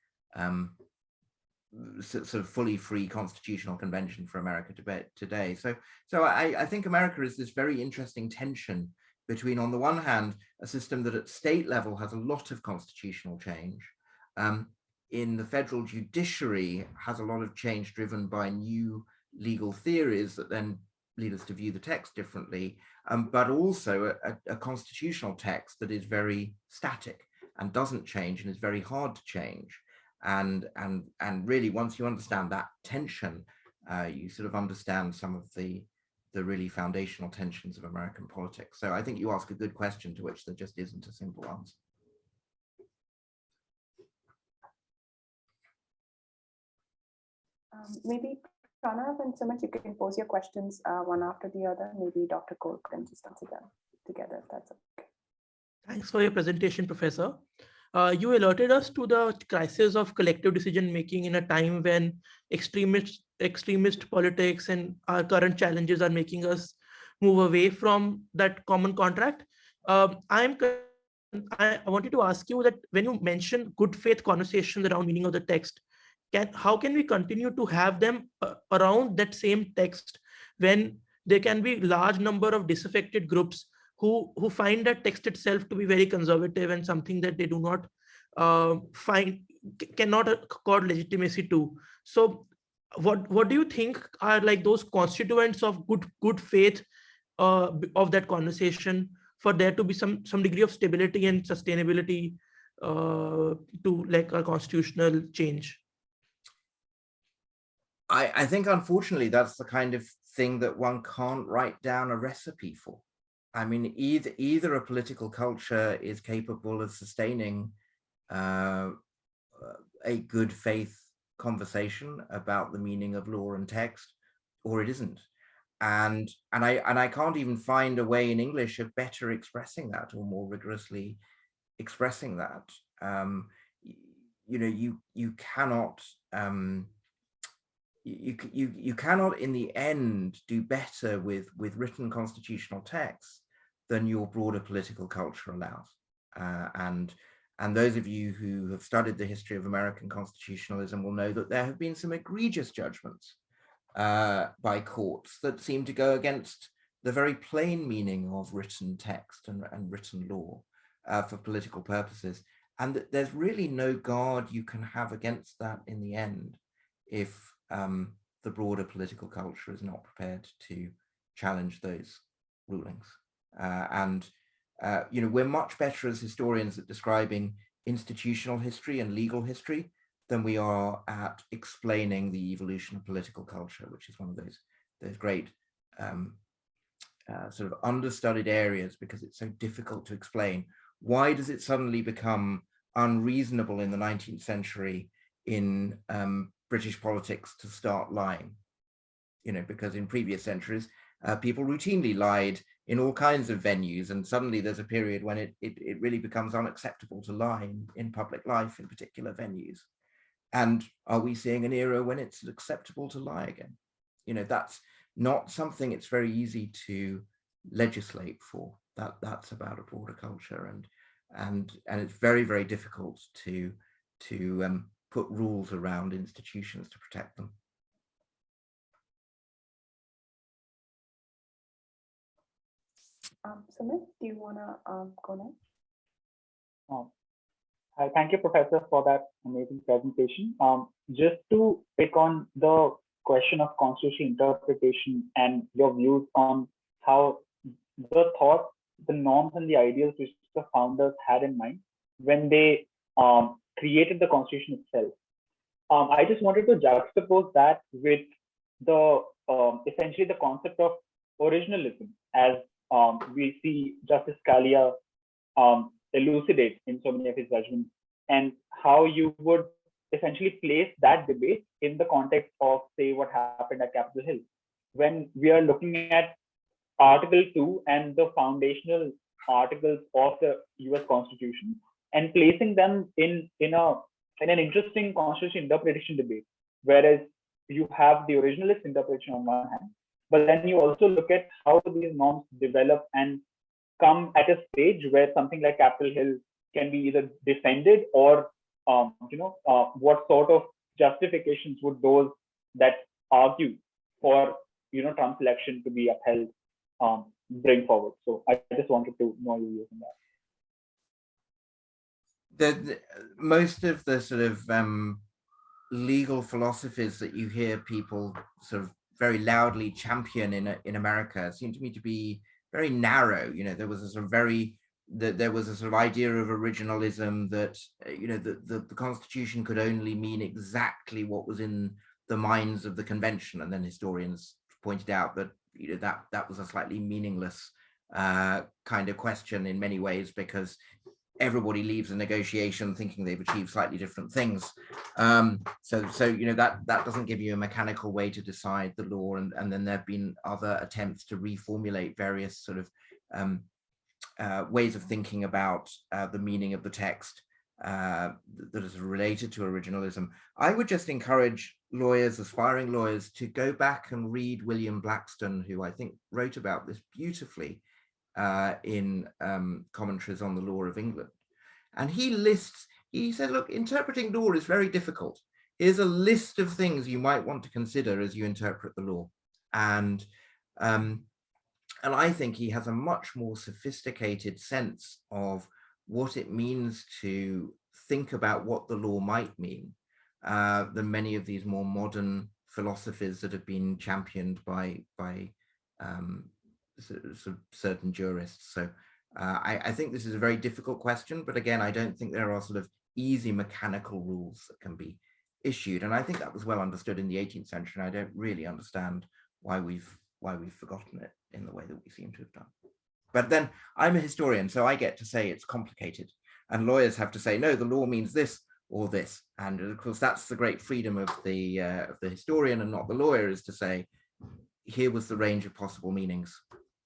free constitutional convention for America today. So I think America is this very interesting tension between, on the one hand, a system that at state level has a lot of constitutional change, in the federal judiciary has a lot of change driven by new legal theories that then lead us to view the text differently, but also a constitutional text that is very static and doesn't change and is very hard to change. And really, once you understand that tension, you sort of understand some of the really foundational tensions of American politics. So I think you ask a good question to which there just isn't a simple answer. Maybe Pranav and Sumit, you can pose your questions one after the other. Maybe Dr. Cole can just answer them together, if that's okay. Thanks for your presentation, Professor. You alerted us to the crisis of collective decision-making in a time when extremist politics and our current challenges are making us move away from that common contract. I wanted to ask you that when you mention good faith conversations around meaning of the text, how can we continue to have them around that same text when there can be large number of disaffected groups who find that text itself to be very conservative and something that they do not cannot accord legitimacy to? So what do you think are like those constituents of good faith of that conversation, for there to be some degree of stability and sustainability to like a constitutional change? I think, unfortunately, that's the kind of thing that one can't write down a recipe for. I mean, either a political culture is capable of sustaining a good faith conversation about the meaning of law and text, or it isn't. And I can't even find a way in English of better expressing that, or more rigorously expressing that. You know, you cannot. You cannot, in the end, do better with written constitutional texts than your broader political culture allows. And those of you who have studied the history of American constitutionalism will know that there have been some egregious judgments by courts that seem to go against the very plain meaning of written text and written law for political purposes. And there's really no guard you can have against that in the end if the broader political culture is not prepared to challenge those rulings. You know, we're much better as historians at describing institutional history and legal history than we are at explaining the evolution of political culture, which is one of those great sort of understudied areas, because it's so difficult to explain. Why does it suddenly become unreasonable in the 19th century in British politics to start lying? You know, because in previous centuries, people routinely lied in all kinds of venues, and suddenly there's a period when it really becomes unacceptable to lie in public life in particular venues. And are we seeing an era when it's acceptable to lie again? You know, that's not something it's very easy to legislate for. That's about a broader culture, and it's very, very difficult to put rules around institutions to protect them. Sumit, do you want to go next? Hi, thank you, Professor, for that amazing presentation. Just to pick on the question of constitutional interpretation and your views on how the thoughts, the norms, and the ideals which the founders had in mind when they created the Constitution itself. I just wanted to juxtapose that with the essentially the concept of originalism, as we see Justice Scalia elucidate in so many of his judgments, and how you would essentially place that debate in the context of, say, what happened at Capitol Hill, when we are looking at Article 2 and the foundational articles of the U.S. Constitution, and placing them in an interesting constitutional interpretation debate, whereas you have the originalist interpretation on one hand, but then you also look at how these norms develop and come at a stage where something like Capitol Hill can be either defended or, what sort of justifications would those that argue for, Trump's election to be upheld bring forward. So I just wanted to know your views on that. Most of the sort of legal philosophies that you hear people sort of very loudly champion in America seem to me to be very narrow. There was a sort of there was a sort of idea of originalism that the Constitution could only mean exactly what was in the minds of the convention, and then historians pointed out that that was a slightly meaningless kind of question in many ways, because everybody leaves a negotiation thinking they've achieved slightly different things. So that doesn't give you a mechanical way to decide the law. And then there have been other attempts to reformulate various sort of ways of thinking about the meaning of the text that is related to originalism. I would just encourage lawyers, aspiring lawyers, to go back and read William Blackstone, who I think wrote about this beautifully in Commentaries on the Law of England. And he said, look, interpreting law is very difficult. Here's a list of things you might want to consider as you interpret the law. And I think he has a much more sophisticated sense of what it means to think about what the law might mean than many of these more modern philosophies that have been championed by certain jurists. So I think this is a very difficult question, but again, I don't think there are sort of easy mechanical rules that can be issued. And I think that was well understood in the 18th century, and I don't really understand why we've forgotten it in the way that we seem to have done. But then I'm a historian, so I get to say it's complicated, and lawyers have to say, no, the law means this or this. And of course, that's the great freedom of the historian and not the lawyer, is to say, here was the range of possible meanings,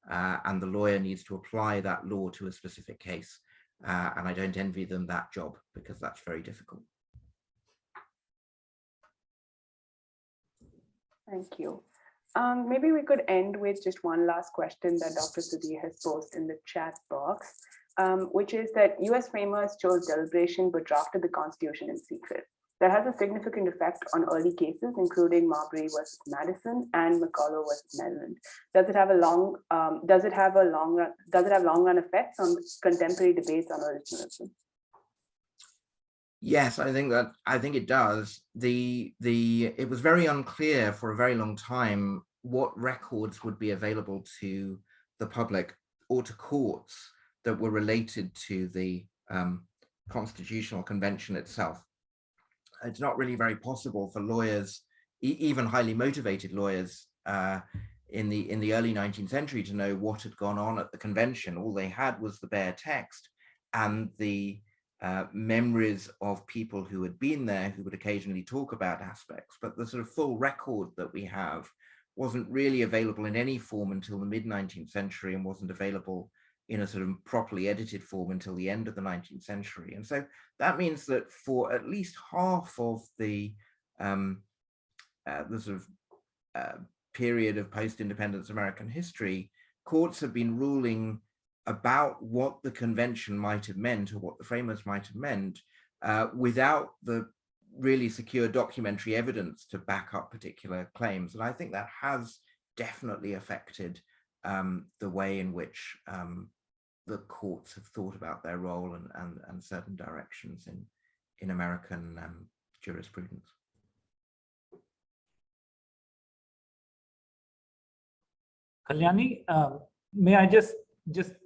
and the lawyer needs to apply that law to a specific case. And I don't envy them that job, because that's very difficult. Thank you. Maybe we could end with just one last question that Dr. Sudhir has posted in the chat box, which is that US framers chose deliberation but drafted the Constitution in secret. That has a significant effect on early cases, including Marbury versus Madison and McCulloch versus Maryland. Does it have long run effects on contemporary debates on originalism? Yes, I think it does. It was very unclear for a very long time what records would be available to the public or to courts that were related to the Constitutional Convention itself. It's not really very possible for lawyers, even highly motivated lawyers in the early 19th century, to know what had gone on at the convention. All they had was the bare text and the memories of people who had been there, who would occasionally talk about aspects, but the sort of full record that we have wasn't really available in any form until the mid-19th century, and wasn't available in a sort of properly edited form until the end of the 19th century. And so that means that for at least half of the sort of period of post-independence American history, courts have been ruling about what the convention might have meant, or what the framers might have meant, without the really secure documentary evidence to back up particular claims. And I think that has definitely affected the way in which the courts have thought about their role and certain directions in American jurisprudence. Kalyani, may I just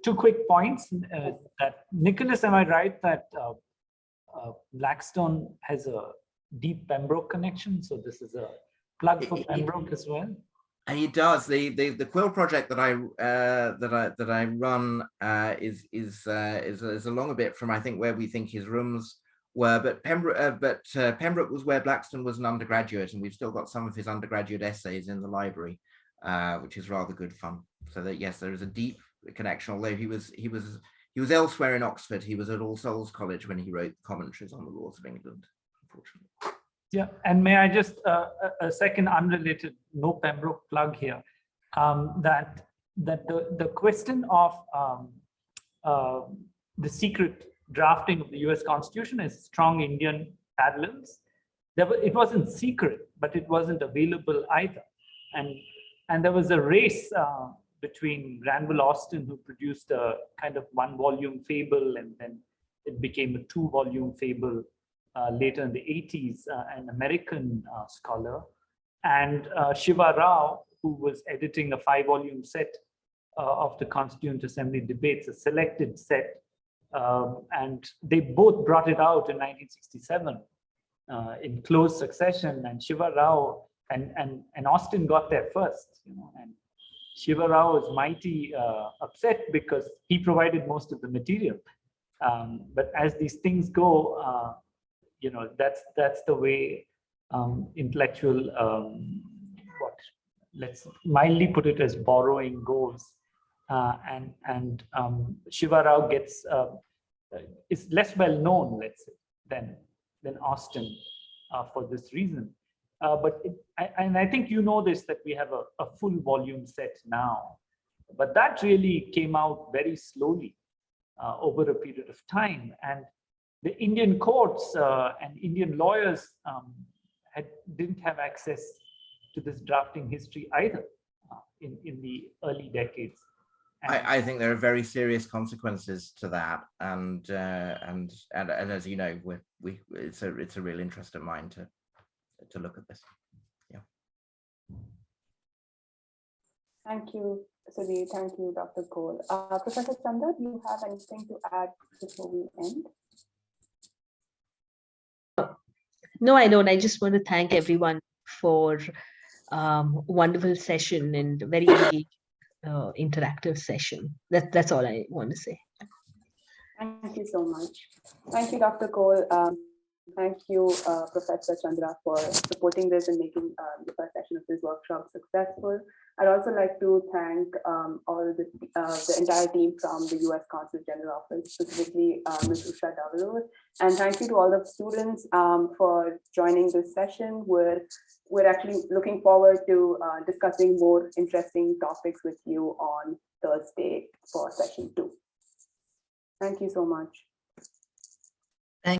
two quick points. That Nicholas, am I right that Blackstone has a deep Pembroke connection? So this is a plug for Pembroke as well. And he does. The Quill project that I run is along a bit from, I think, where we think his rooms were. But Pembroke was where Blackstone was an undergraduate, and we've still got some of his undergraduate essays in the library, which is rather good fun. So that, yes, there is a deep connection. Although he was elsewhere in Oxford. He was at All Souls College when he wrote Commentaries on the Laws of England, unfortunately. Yeah, and may I just a second unrelated, no Pembroke plug here. that the question of the secret drafting of the US Constitution is strong Indian parallels. It wasn't secret, but it wasn't available either. And there was a race between Granville Austin, who produced a kind of 1-volume fable, and then it became a 2-volume fable later in the 80s, an American scholar, and Shiva Rao, who was editing a 5-volume set of the Constituent Assembly debates, a selected set, and they both brought it out in 1967 in close succession. And Shiva Rao and Austin got there first, and Shiva Rao was mighty upset because he provided most of the material. But as these things go, that's the way intellectual, let's mildly put it as borrowing goes. And Shiva Rao is less well known, let's say, than Austin for this reason. And I think you know this, that we have a full volume set now, but that really came out very slowly over a period of time. And the Indian courts and Indian lawyers didn't have access to this drafting history either in the early decades. I think there are very serious consequences to that, and as you know, it's a real interest of mine to look at this. Yeah. Thank you, Sudhir. Thank you, Dr. Cole. Professor Chandra, do you have anything to add before we end? No, I don't. I just want to thank everyone for wonderful session and very engaging, interactive session. That's all I want to say. Thank you so much. Thank you, Dr. Cole. Thank you, Professor Chandra, for supporting this and making the first session of this workshop successful. I'd also like to thank all the entire team from the U.S. Consul General Office, specifically Ms. Usha Davalur. And thank you to all the students for joining this session. We're actually looking forward to discussing more interesting topics with you on Thursday for session 2. Thank you so much.